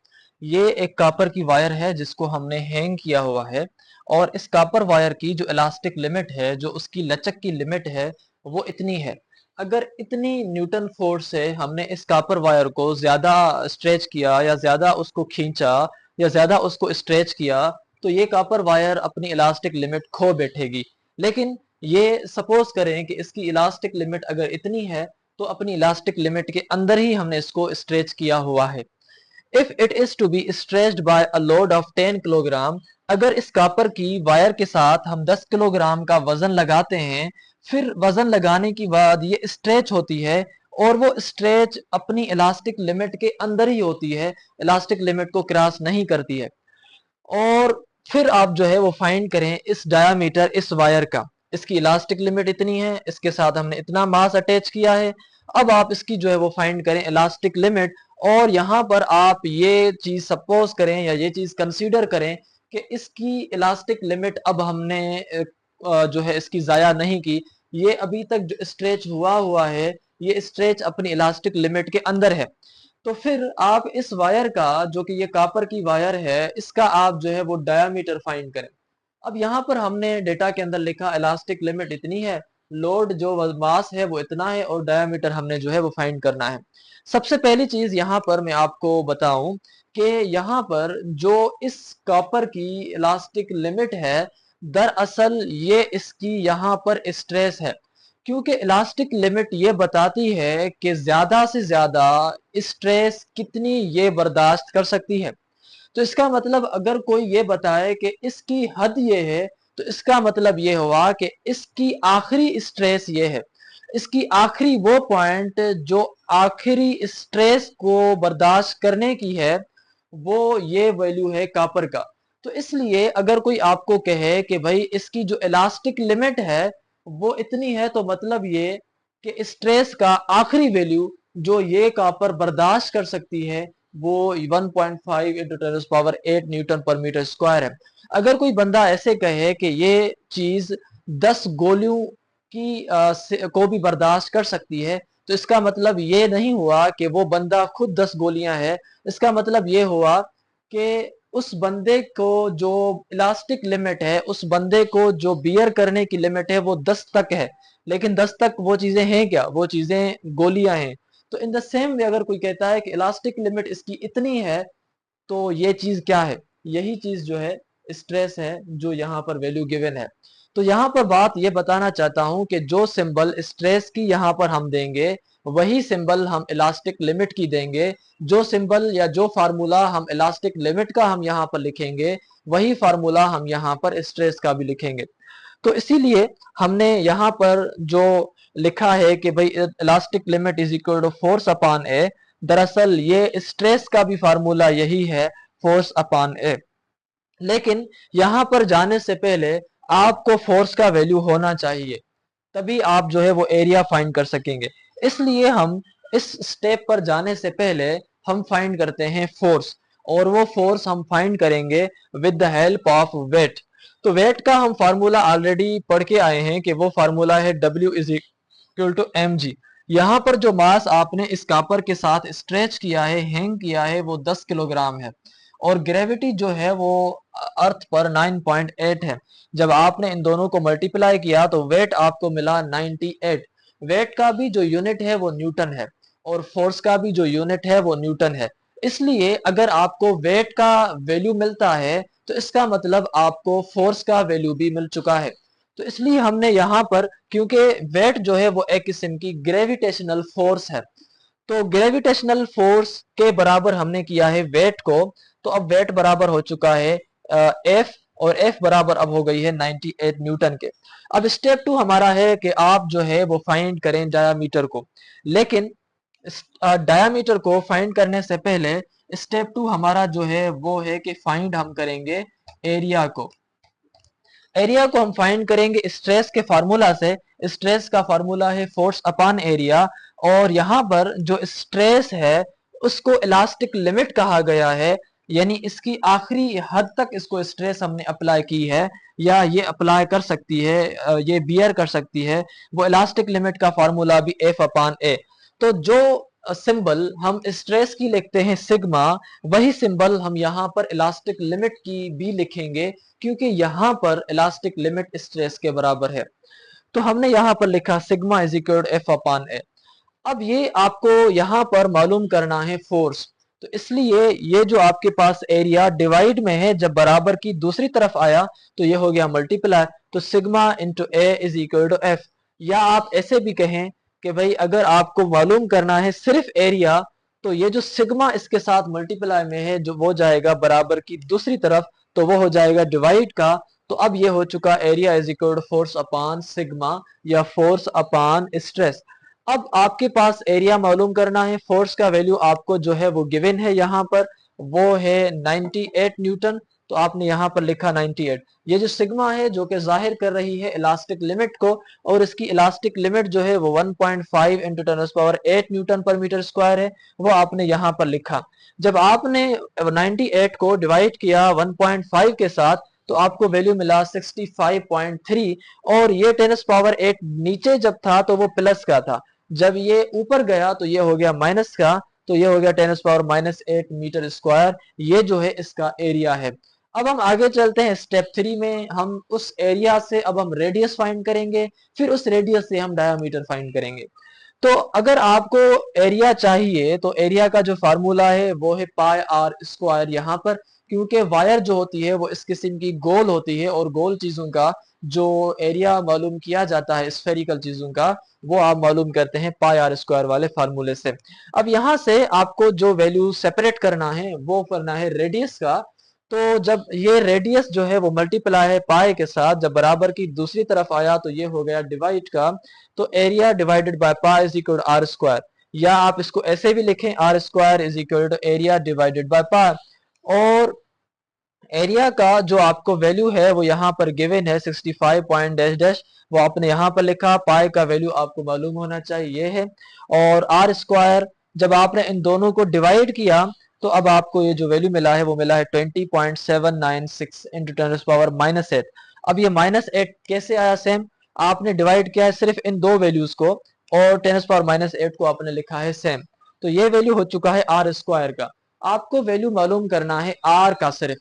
ये एक कापर की वायर है जिसको हमने हैंग किया हुआ है, और इस कापर वायर की जो इलास्टिक लिमिट है, जो उसकी लचक की लिमिट है, वो इतनी है। अगर इतनी न्यूटन फोर्स से हमने इस कापर वायर को ज्यादा स्ट्रेच किया, या ज्यादा उसको खींचा, या ज्यादा उसको स्ट्रेच किया, तो ये कॉपर वायर अपनी इलास्टिक लिमिट खो बैठेगी। लेकिन ये सपोज करें कि इसकी इलास्टिक लिमिट अगर इतनी है तो अपनी इलास्टिक लिमिट के अंदर ही हमने इसको स्ट्रेच किया हुआ है। If it is to be stretched by a load of 10 kilogram, अगर इस कॉपर की वायर के साथ हम 10 किलोग्राम का वजन लगाते हैं, फिर वजन लगाने के बाद ये स्ट्रेच होती है, और वो स्ट्रेच अपनी इलास्टिक लिमिट के अंदर ही होती है, इलास्टिक लिमिट को क्रॉस नहीं करती है। और फिर आप जो है वो फाइंड करें इस डायामीटर इस वायर का, इसकी इलास्टिक लिमिट इतनी है, इसके साथ हमने इतना मास अटैच किया है। अब आप इसकी जो है वो फाइंड करें इलास्टिक लिमिट, और यहाँ पर आप ये चीज सपोज करें या ये चीज कंसीडर करें कि इसकी इलास्टिक लिमिट अब हमने जो है इसकी जाया नहीं की, ये अभी तक जो स्ट्रेच हुआ हुआ है ये स्ट्रेच अपनी इलास्टिक लिमिट के अंदर है। तो फिर आप इस वायर का, जो कि ये कॉपर की वायर है, इसका आप जो है वो डायामीटर फाइंड करें। अब यहाँ पर हमने डेटा के अंदर लिखा इलास्टिक लिमिट इतनी है, लोड जो मास है वो इतना है, और डायामीटर हमने जो है वो फाइंड करना है। सबसे पहली चीज यहाँ पर मैं आपको बताऊं कि यहाँ पर जो इस कॉपर की इलास्टिक लिमिट है, दरअसल ये इसकी यहाँ पर स्ट्रेस है, क्योंकि इलास्टिक लिमिट ये बताती है कि ज्यादा से ज्यादा स्ट्रेस कितनी ये बर्दाश्त कर सकती है। तो इसका मतलब अगर कोई ये बताए कि इसकी हद ये है, तो इसका मतलब ये हुआ कि इसकी आखिरी स्ट्रेस ये है, इसकी आखिरी वो पॉइंट जो आखिरी स्ट्रेस को बर्दाश्त करने की है, वो ये वैल्यू है कॉपर का। तो इसलिए अगर कोई आपको कहे कि भाई इसकी जो इलास्टिक लिमिट है वो इतनी है, तो मतलब ये कि स्ट्रेस का आखिरी वैल्यू जो ये कॉपर बर्दाश्त कर सकती है वो 1.5 इंटू 10⁸ न्यूटन पर मीटर स्क्वायर है। अगर कोई बंदा ऐसे कहे कि ये चीज 10 गोलियों की को भी बर्दाश्त कर सकती है, तो इसका मतलब ये नहीं हुआ कि वो बंदा खुद 10 गोलियां है, इसका मतलब ये हुआ कि उस बंदे को जो इलास्टिक लिमिट है, उस बंदे को जो बियर करने की लिमिट है वो 10 तक है। लेकिन 10 तक वो चीजें हैं क्या, वो चीजें गोलियां हैं। तो इन द सेम वे अगर कोई कहता है कि इलास्टिक लिमिट इसकी इतनी है, तो ये चीज क्या है, यही चीज जो है स्ट्रेस है, जो यहाँ पर वैल्यू गिवन है। तो यहाँ पर बात ये बताना चाहता हूं कि जो सिंबल स्ट्रेस की यहाँ पर हम देंगे, वही सिंबल हम इलास्टिक लिमिट की देंगे। जो सिंबल या जो फार्मूला हम इलास्टिक लिमिट का हम यहाँ पर लिखेंगे, वही फार्मूला हम यहाँ पर स्ट्रेस का भी लिखेंगे। तो इसीलिए हमने यहाँ पर जो लिखा है कि भाई elastic limit is equal to force upon A, दरअसल ये स्ट्रेस का भी फार्मूला यही है, फोर्स अपॉन ए। लेकिन यहाँ पर जाने से पहले आपको फोर्स का वैल्यू होना चाहिए, तभी आप जो है वो एरिया फाइंड कर सकेंगे। इसलिए हम इस स्टेप पर जाने से पहले हम फाइंड करते हैं फोर्स, और वो फोर्स हम फाइंड करेंगे with the help of weight. तो वेट का हम फार्मूला ऑलरेडी पढ़ के आए हैं कि वो फार्मूला है W is equal to mg। यहाँ पर जो मास आपने इस कापर के साथ स्ट्रेच किया है, हैंग किया है, वो 10 किलोग्राम है, और ग्रेविटी जो है वो अर्थ पर 9.8 है। जब आपने इन दोनों को मल्टीप्लाई किया तो वेट आपको मिला 98। वेट का भी जो यूनिट है वो न्यूटन है, और फोर्स का भी जो यूनिट है वो न्यूटन है। इसलिए अगर आपको वेट का वैल्यू मिलता है, तो इसका मतलब आपको फोर्स का वैल्यू भी मिल चुका है। तो इसलिए हमने यहाँ पर, क्योंकि वेट जो है वो एक किस्म की ग्रेविटेशनल फोर्स है, तो ग्रेविटेशनल फोर्स के बराबर हमने किया है वेट को। तो अब वेट बराबर हो चुका है एफ, और एफ बराबर अब हो गई है 98 न्यूटन के। अब स्टेप 2 हमारा है कि आप जो है वो फाइंड करें डायामीटर को। लेकिन डायामीटर को फाइंड करने से पहले स्टेप 2 हमारा जो है वो है कि फाइंड हम करेंगे एरिया को। एरिया को हम फाइंड करेंगे स्ट्रेस के फार्मूला से। स्ट्रेस का फार्मूला है फोर्स अपॉन एरिया, और यहाँ पर जो स्ट्रेस है उसको इलास्टिक लिमिट कहा गया है, यानी इसकी आखिरी हद तक इसको स्ट्रेस हमने अप्लाई की है, या ये अप्लाई कर सकती है, ये बियर कर सकती है। वो इलास्टिक लिमिट का फार्मूला भी एफ अपॉन ए। तो जो सिंबल हम स्ट्रेस की लिखते हैं सिग्मा, वही सिंबल हम यहाँ पर इलास्टिक लिमिट की भी लिखेंगे, क्योंकि यहाँ पर इलास्टिक लिमिट स्ट्रेस के बराबर है। तो हमने यहाँ पर लिखा sigma is equal to F upon A. अब ये आपको यहाँ पर मालूम करना है फोर्स। तो इसलिए ये जो आपके पास एरिया डिवाइड में है, जब बराबर की दूसरी तरफ आया तो ये हो गया मल्टीप्लाई। तो sigma into A is equal to F. या आप ऐसे भी कहें कि भाई अगर आपको मालूम करना है सिर्फ एरिया, तो ये जो सिग्मा इसके साथ मल्टीप्लाई में है, जो वो जाएगा बराबर की दूसरी तरफ, तो वो हो जाएगा डिवाइड का। तो अब ये हो चुका area is equal to force upon sigma, या फोर्स अपॉन स्ट्रेस। अब आपके पास एरिया मालूम करना है, फोर्स का वैल्यू आपको जो है वो गिवन है यहाँ पर, वो है 98 न्यूटन। तो आपने यहाँ पर लिखा 98। ये जो सिग्मा है जो कि जाहिर कर रही है इलास्टिक लिमिट को, और इसकी इलास्टिक लिमिट जो है वो 1.5 इंटू 10⁸ न्यूटन पर मीटर स्क्वायर है, वो आपने यहाँ पर लिखा। जब आपने 98 को डिवाइड किया 1.5 के साथ, तो आपको वैल्यू मिला 65.3। और ये 10⁸ नीचे जब था तो वो प्लस का था, जब ये ऊपर गया तो ये हो गया माइनस का, तो ये हो गया 10⁻⁻8 मीटर स्क्वायर। ये जो है इसका एरिया है। अब हम आगे चलते हैं स्टेप 3 में। हम उस एरिया से अब हम रेडियस फाइंड करेंगे, फिर उस रेडियस से हम डायामीटर फाइंड करेंगे। तो अगर आपको एरिया चाहिए, तो एरिया का जो फार्मूला है वो है पाई आर स्क्वायर। यहाँ पर क्योंकि वायर जो होती है वो इस किस्म की गोल होती है, और गोल चीजों का जो एरिया मालूम किया जाता है स्फेरिकल चीजों का, वो आप मालूम करते हैं पाई आर स्क्वायर वाले फार्मूले से। अब यहाँ से आपको जो वैल्यू सेपरेट करना है वो करना है रेडियस का। तो जब ये रेडियस जो है वो मल्टीप्लाई है पाई के साथ, जब बराबर की दूसरी तरफ आया तो ये हो गया डिवाइड का। तो area divided by pi is equal to R square, या आप इसको ऐसे भी लिखें R square is equal to area divided by pi. और एरिया का जो आपको वैल्यू है वो यहाँ पर गिवन है 65 पॉइंट डैश डैश, वो आपने यहाँ पर लिखा। पाई का वैल्यू आपको मालूम होना चाहिए है। और आर स्क्वायर जब आपने इन दोनों को डिवाइड किया, तो अब आपको ये जो वैल्यू मिला है वो मिला है 20.796 इंटू 10⁻⁻8। अब ये -8 कैसे आया? सेम आपने डिवाइड किया है सिर्फ इन दो वैल्यूज को, और 10⁻⁻8 को आपने लिखा है सेम। तो ये वैल्यू हो चुका है आर स्क्वायर का। आपको वैल्यू मालूम करना है आर का सिर्फ,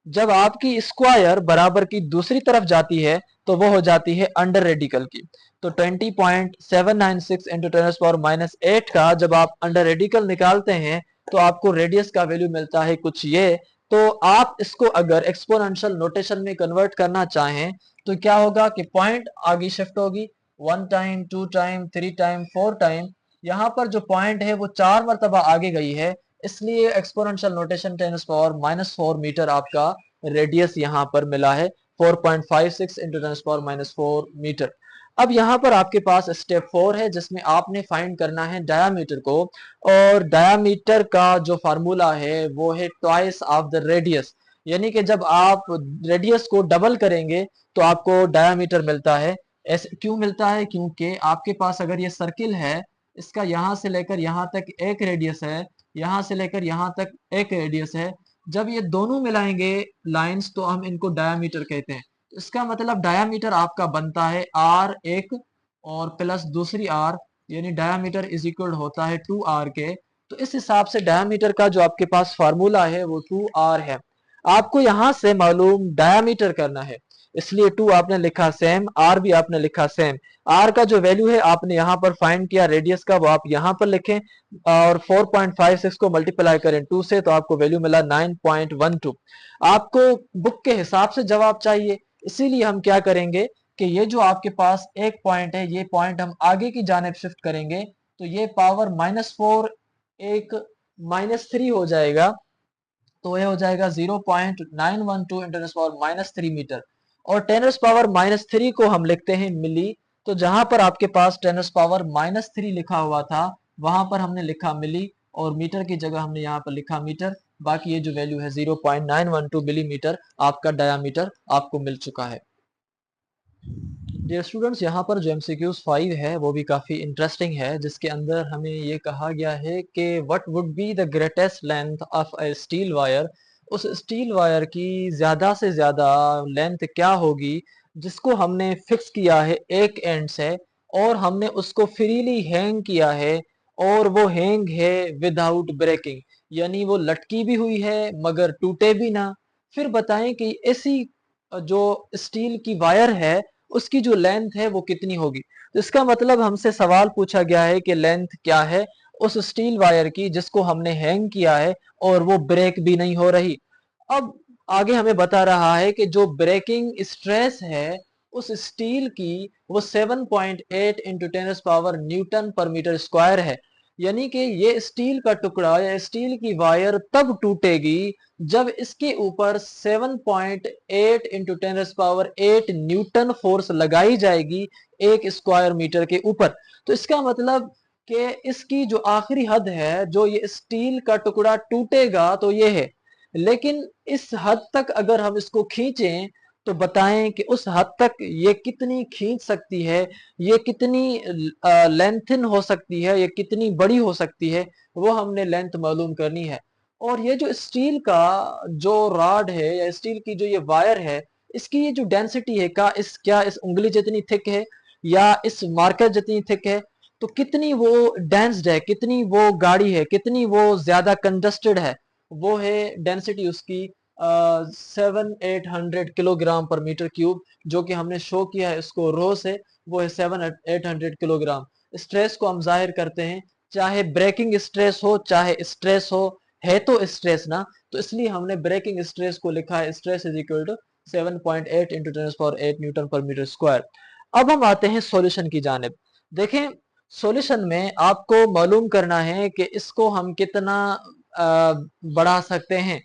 जब आपकी स्क्वायर बराबर की दूसरी तरफ जाती है तो वो हो जाती है अंडर रेडिकल की। तो 20.796 इंटू 10⁻⁻8 का जब आप अंडर रेडिकल निकालते हैं तो आपको रेडियस का वैल्यू मिलता है कुछ ये। तो आप इसको अगर एक्सपोनेंशियल नोटेशन में कन्वर्ट करना चाहें तो क्या होगा कि पॉइंट आगे शिफ्ट होगी, 1 टाइम, 2 टाइम, 3 टाइम, 4 टाइम। यहाँ पर जो पॉइंट है वो 4 मरतबा आगे गई है, इसलिए एक्सपोनेंशियल नोटेशन 10⁻⁻4 मीटर आपका रेडियस यहाँ पर मिला है, 4.56 इंटू 10⁻⁻4 मीटर। अब यहाँ पर आपके पास स्टेप 4 है जिसमें आपने फाइंड करना है डायामीटर को, और डायामीटर का जो फार्मूला है वो है ट्वाइस ऑफ द रेडियस। यानी कि जब आप रेडियस को डबल करेंगे तो आपको डायामीटर मिलता है। ऐसे क्यों मिलता है? क्योंकि आपके पास अगर ये सर्किल है, इसका यहां से लेकर यहां तक एक रेडियस है, यहां से लेकर यहां तक एक रेडियस है, जब ये दोनों मिलाएंगे लाइंस तो हम इनको डायामीटर कहते हैं। तो इसका मतलब डायामीटर आपका बनता है आर एक और प्लस दूसरी आर, यानी डायामीटर इज इक्वल होता है 2r के। तो इस हिसाब से डायामीटर का जो आपके पास फार्मूला है वो 2r है। आपको यहां से मालूम डायामीटर करना है, इसलिए 2 आपने लिखा सेम, आर भी आपने लिखा सेम। आर का जो वैल्यू है आपने यहाँ पर फाइंड किया रेडियस का, वो आप यहाँ पर लिखें और 4.56 को मल्टीप्लाई करें 2 से तो आपको वैल्यू मिला 9.12। आपको बुक के हिसाब से जवाब चाहिए, इसीलिए हम क्या करेंगे कि ये जो आपके पास एक पॉइंट है, ये पॉइंट हम आगे की जानेब शिफ्ट करेंगे तो ये पावर -4 एक -3 हो जाएगा, तो यह हो जाएगा 0.912 इंटू पावर -3 मीटर। और 10 पावर -3 को हम लिखते हैं मिली, तो जहां पर आपके पास 10 पावर -3 लिखा हुआ था वहां पर हमने लिखा मिली, और मीटर की जगह हमने यहाँ पर लिखा मीटर। बाकी ये जो वैल्यू है 0.912 मिलीमीटर आपका डायामीटर आपको मिल चुका है। डियर स्टूडेंट्स, यहाँ पर जो MCQs 5 है वो भी काफ़ी इंटरेस्टिंग है, जिसके अंदर हमें ये कहा गया है कि what would be the greatest length of a steel wire. उस स्टील वायर की ज़्यादा से ज़्यादा लेंथ क्या होगी जिसको हमने फिक्स किया है एक एंड से, और हमने उसको फ्रीली हैंग किया है, और वो हैंग है विदाउट ब्रेकिंग, यानी वो लटकी भी हुई है मगर टूटे भी ना। फिर बताएं कि ऐसी जो स्टील की वायर है उसकी जो लेंथ है वो कितनी होगी। तो इसका मतलब हमसे सवाल पूछा गया है कि लेंथ क्या है उस स्टील वायर की जिसको हमने हैंग किया है और वो ब्रेक भी नहीं हो रही। अब आगे हमें बता रहा है कि जो ब्रेकिंग स्ट्रेस है उस स्टील की वो 7.8 इंटू 10 पावर न्यूटन पर मीटर स्क्वायर है। यानी कि ये स्टील का टुकड़ा या स्टील की वायर तब टूटेगी जब इसके ऊपर 7.8 इंटू 10 पावर 8 न्यूटन फोर्स लगाई जाएगी एक स्क्वायर मीटर के ऊपर। तो इसका मतलब कि इसकी जो आखिरी हद है, जो ये स्टील का टुकड़ा टूटेगा तो ये है, लेकिन इस हद तक अगर हम इसको खींचें तो बताएं कि उस हद तक ये कितनी खींच सकती है, ये कितनी लेंथन हो सकती है, ये कितनी बड़ी हो सकती है, वो हमने लेंथ मालूम करनी है। और ये जो स्टील का जो रॉड है या स्टील की जो ये वायर है, इसकी ये जो डेंसिटी है क्या इस उंगली जितनी थिक है या इस मार्कर जितनी थिक है, तो कितनी वो डेंस्ड है, कितनी वो गाढ़ी है, कितनी वो ज्यादा कंजस्टेड है, वो है डेंसिटी उसकी 7-800 किलोग्राम पर मीटर क्यूब, जो कि हमने शो किया है इसको रो से, वो है 7-800 किलोग्राम। स्ट्रेस को हम जाहिर करते हैं, चाहे ब्रेकिंग स्ट्रेस हो चाहे स्ट्रेस हो, है तो स्ट्रेस ना, तो इसलिए हमने ब्रेकिंग स्ट्रेस को लिखा है stress is equal to 7.8 into 10⁻8 newton पर मीटर स्क्वायर। अब हम आते हैं सॉल्यूशन की जानिब। देखें, सॉल्यूशन में आपको मालूम करना है कि इसको हम कितना बढ़ा सकते हैं।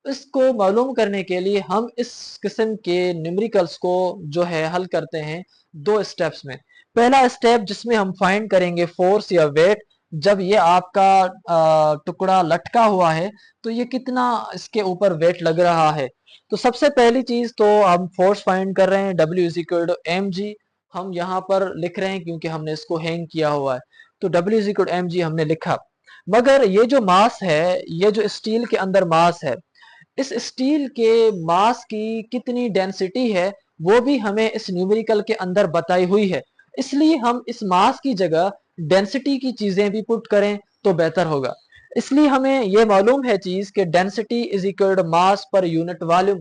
इसको मालूम करने के लिए हम इस किस्म के न्यूमेरिकल्स को जो है हल करते हैं दो स्टेप्स में। पहला स्टेप जिसमें हम फाइंड करेंगे फोर्स या वेट, जब ये आपका टुकड़ा लटका हुआ है तो ये कितना इसके ऊपर वेट लग रहा है। तो सबसे पहली चीज तो हम फोर्स फाइंड कर रहे हैं, W is equal to mg। हम यहाँ पर लिख रहे हैं क्योंकि हमने इसको हैंग किया हुआ है, तो W is equal to mg हमने लिखा। मगर ये जो मास है, ये जो स्टील के अंदर मास है, इस स्टील के मास की कितनी डेंसिटी है वो भी हमें इस न्यूमेरिकल के अंदर बताई हुई है, इसलिए हम इस मास की जगह डेंसिटी की चीजें भी पुट करें तो बेहतर होगा। इसलिए हमें यह मालूम है चीज कि density is equal to mass पर यूनिट वॉल्यूम।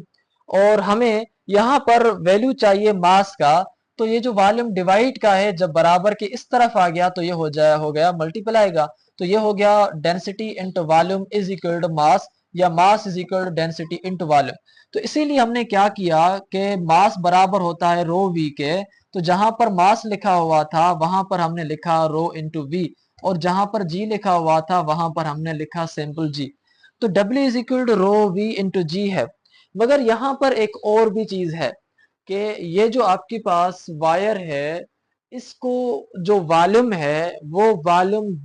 और हमें यहाँ पर वैल्यू चाहिए मास का। तो ये जो वॉल्यूम डिवाइड का है, जब बराबर के इस तरफ आ गया तो ये हो गया मल्टीप्लाई का। तो ये हो गया density into volume is equal to mass, या mass is equal to density into volume. तो इसीलिए हमने क्या किया कि मास बराबर होता है रो वी के। तो जहां पर मास लिखा हुआ था वहां पर हमने लिखा रो इंटू वी, और जहां पर जी लिखा हुआ था वहां पर हमने लिखा सिंपल जी। तो W is equal to rho V into G है। मगर यहाँ पर एक और भी चीज है कि ये जो आपके पास वायर है, इसको जो वॉल्यूम है वो वॉल्यूम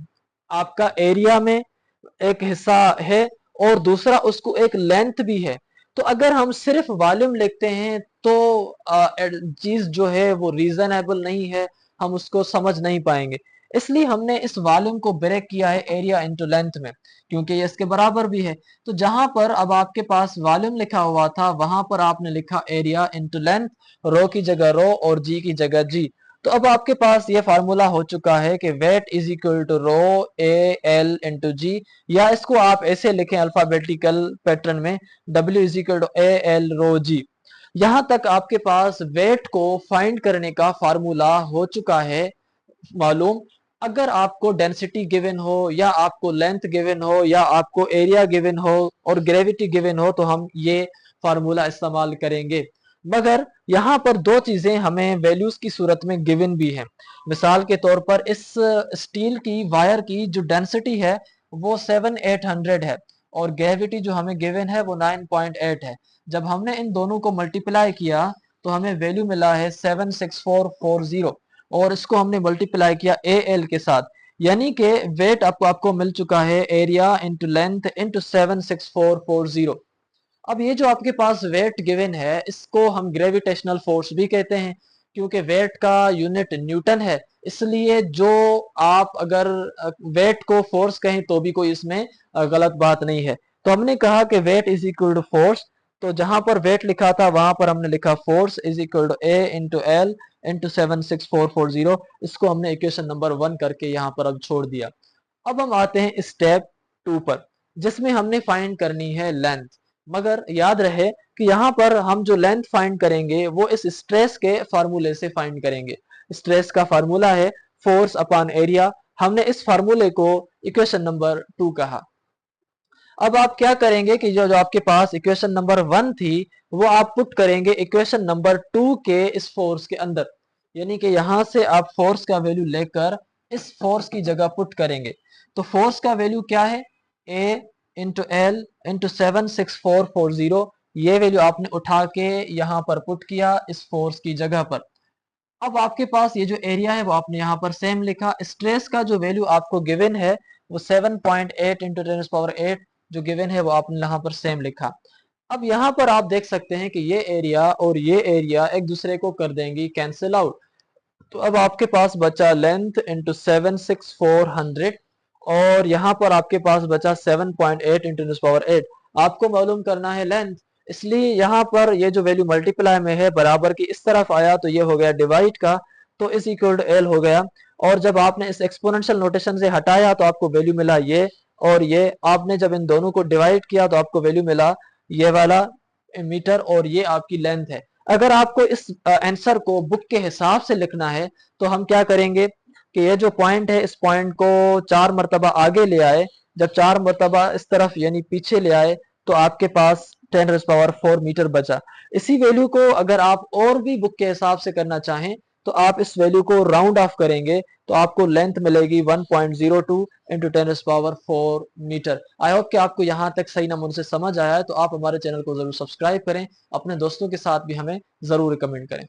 आपका एरिया में एक हिस्सा है, और दूसरा उसको एक लेंथ भी है। तो अगर हम सिर्फ वॉल्यूम लिखते हैं तो चीज जो है वो रीजनेबल नहीं है, हम उसको समझ नहीं पाएंगे। इसलिए हमने इस वॉल्यूम को ब्रेक किया है एरिया इंटू लेंथ में, क्योंकि ये इसके बराबर भी है। तो जहां पर अब आपके पास वॉल्यूम लिखा हुआ था वहां पर आपने लिखा एरिया इंटू लेंथ, रो की जगह रो और जी की जगह जी। तो अब आपके पास ये फार्मूला हो चुका है कि weight is equal to rho A L into G, या इसको आप ऐसे लिखें अल्फाबेटिकल पैटर्न में, W is equal to A L rho G. यहां तक आपके पास वेट को फाइंड करने का फार्मूला हो चुका है मालूम। अगर आपको डेंसिटी गिवन हो, या आपको लेंथ गिवन हो, या आपको एरिया गिवन हो और ग्रेविटी गिवन हो, तो हम ये फार्मूला इस्तेमाल करेंगे। मगर यहाँ पर दो चीजें हमें वैल्यूज की सूरत में गिवन भी है। मिसाल के तौर पर इस स्टील की वायर की जो डेंसिटी है वो 7,800 है, और ग्रेविटी जो हमें गिवन है वो 9.8 है। जब हमने इन दोनों को मल्टीप्लाई किया तो हमें वैल्यू मिला है 76440, और इसको हमने मल्टीप्लाई किया ए एल के साथ, यानी कि वेट आपको मिल चुका है एरिया इंटू लेंथ इंटू 76440। अब ये जो आपके पास वेट गिवन है इसको हम ग्रेविटेशनल फोर्स भी कहते हैं, क्योंकि वेट का यूनिट न्यूटन है। इसलिए जो आप अगर वेट को फोर्स कहें तो भी कोई इसमें गलत बात नहीं है। तो हमने कहा कि weight is equal to force, तो जहां पर वेट लिखा था वहां पर हमने लिखा force is equal to A into L into 76440। इसको हमने इक्वेशन नंबर 1 करके यहाँ पर अब छोड़ दिया। अब हम आते हैं स्टेप 2 पर, जिसमें हमने फाइंड करनी है लेंथ। मगर याद रहे कि यहाँ पर हम जो लेंथ फाइंड करेंगे वो इस स्ट्रेस के फार्मूले से फाइंड करेंगे। स्ट्रेस का फार्मूला है फोर्स अपॉन एरिया। हमने इस फार्मूले को इक्वेशन नंबर 2 कहा। अब आप क्या करेंगे कि जो जो आपके पास इक्वेशन नंबर 1 थी वो आप पुट करेंगे इक्वेशन नंबर 2 के इस फोर्स के अंदर, यानी कि यहां से आप फोर्स का वैल्यू लेकर इस फोर्स की जगह पुट करेंगे। तो फोर्स का वैल्यू क्या है, ए इंटू एल इंटू 76440। ये वैल्यू आपने उठा के यहां पर पुट किया इस फोर्स की जगह पर। अब आपके पास ये जो एरिया है वो आपने यहाँ पर सेम लिखा। स्ट्रेस का जो वैल्यू आपको गिवन है वो 7.8 इंटू 10⁸ जो गिवन है वो आपने यहाँ पर सेम लिखा। अब यहाँ पर आप देख सकते हैं कि ये एरिया और ये एरिया एक दूसरे को कर देंगी कैंसिल आउट। तो अब आपके पास बचा लेंथ इंटू 76400, और यहाँ पर आपके पास बचा 7.8 इंटू 10⁸। आपको मालूम करना है लेंथ, इसलिए यहाँ पर ये जो वैल्यू मल्टीप्लाई में है बराबर की इस तरफ आया तो ये हो गया डिवाइड का, तो इस इक्वल टू एल हो गया। और जब आपने इस एक्सपोनेंशियल नोटेशन से हटाया तो आपको वैल्यू मिला ये, और ये आपने जब इन दोनों को डिवाइड किया तो आपको वैल्यू मिला ये वाला मीटर, और ये आपकी लेंथ है। अगर आपको इस आंसर को बुक के हिसाब से लिखना है तो हम क्या करेंगे कि ये जो पॉइंट है इस पॉइंट को 4 मरतबा आगे ले आए। जब 4 मरतबा इस तरफ यानी पीछे ले आए तो आपके पास 10⁴ मीटर बचा। इसी वैल्यू को अगर आप और भी बुक के हिसाब से करना चाहें तो आप इस वैल्यू को राउंड ऑफ करेंगे तो आपको लेंथ मिलेगी 1.02 इंटू 10⁴ मीटर। आई होप कि आपको यहाँ तक सही नमूने से समझ आया है। तो आप हमारे चैनल को जरूर सब्सक्राइब करें, अपने दोस्तों के साथ भी हमें जरूर रिकमेंड करें।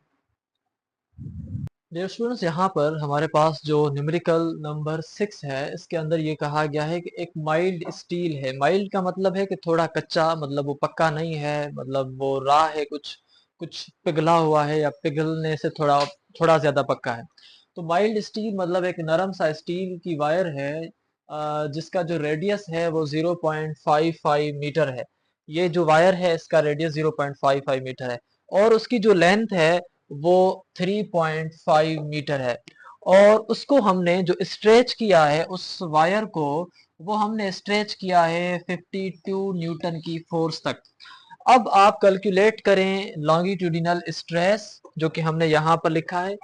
डियर स्टूडेंट्स, यहाँ पर हमारे पास जो न्यूमेरिकल नंबर 6 है इसके अंदर ये कहा गया है कि एक माइल्ड स्टील है। माइल्ड का मतलब है कि थोड़ा कच्चा, मतलब वो पक्का नहीं है, मतलब वो रॉ है, कुछ कुछ पिघला हुआ है या पिघलने से थोड़ा थोड़ा ज्यादा पक्का है। तो माइल्ड स्टील मतलब एक नरम सा स्टील की वायर है जिसका जो रेडियस है वो 0.55 मीटर है। ये जो वायर है इसका रेडियस 0.55 मीटर है, और उसकी जो लेंथ है वो 3.5 मीटर है। और उसको हमने जो स्ट्रेच किया है उस वायर को, वो हमने स्ट्रेच किया है 52 न्यूटन की फोर्स तक। अब आप कैलकुलेट करें लॉन्गिट्यूडिनल स्ट्रेस जो कि हमने यहाँ पर लिखा है,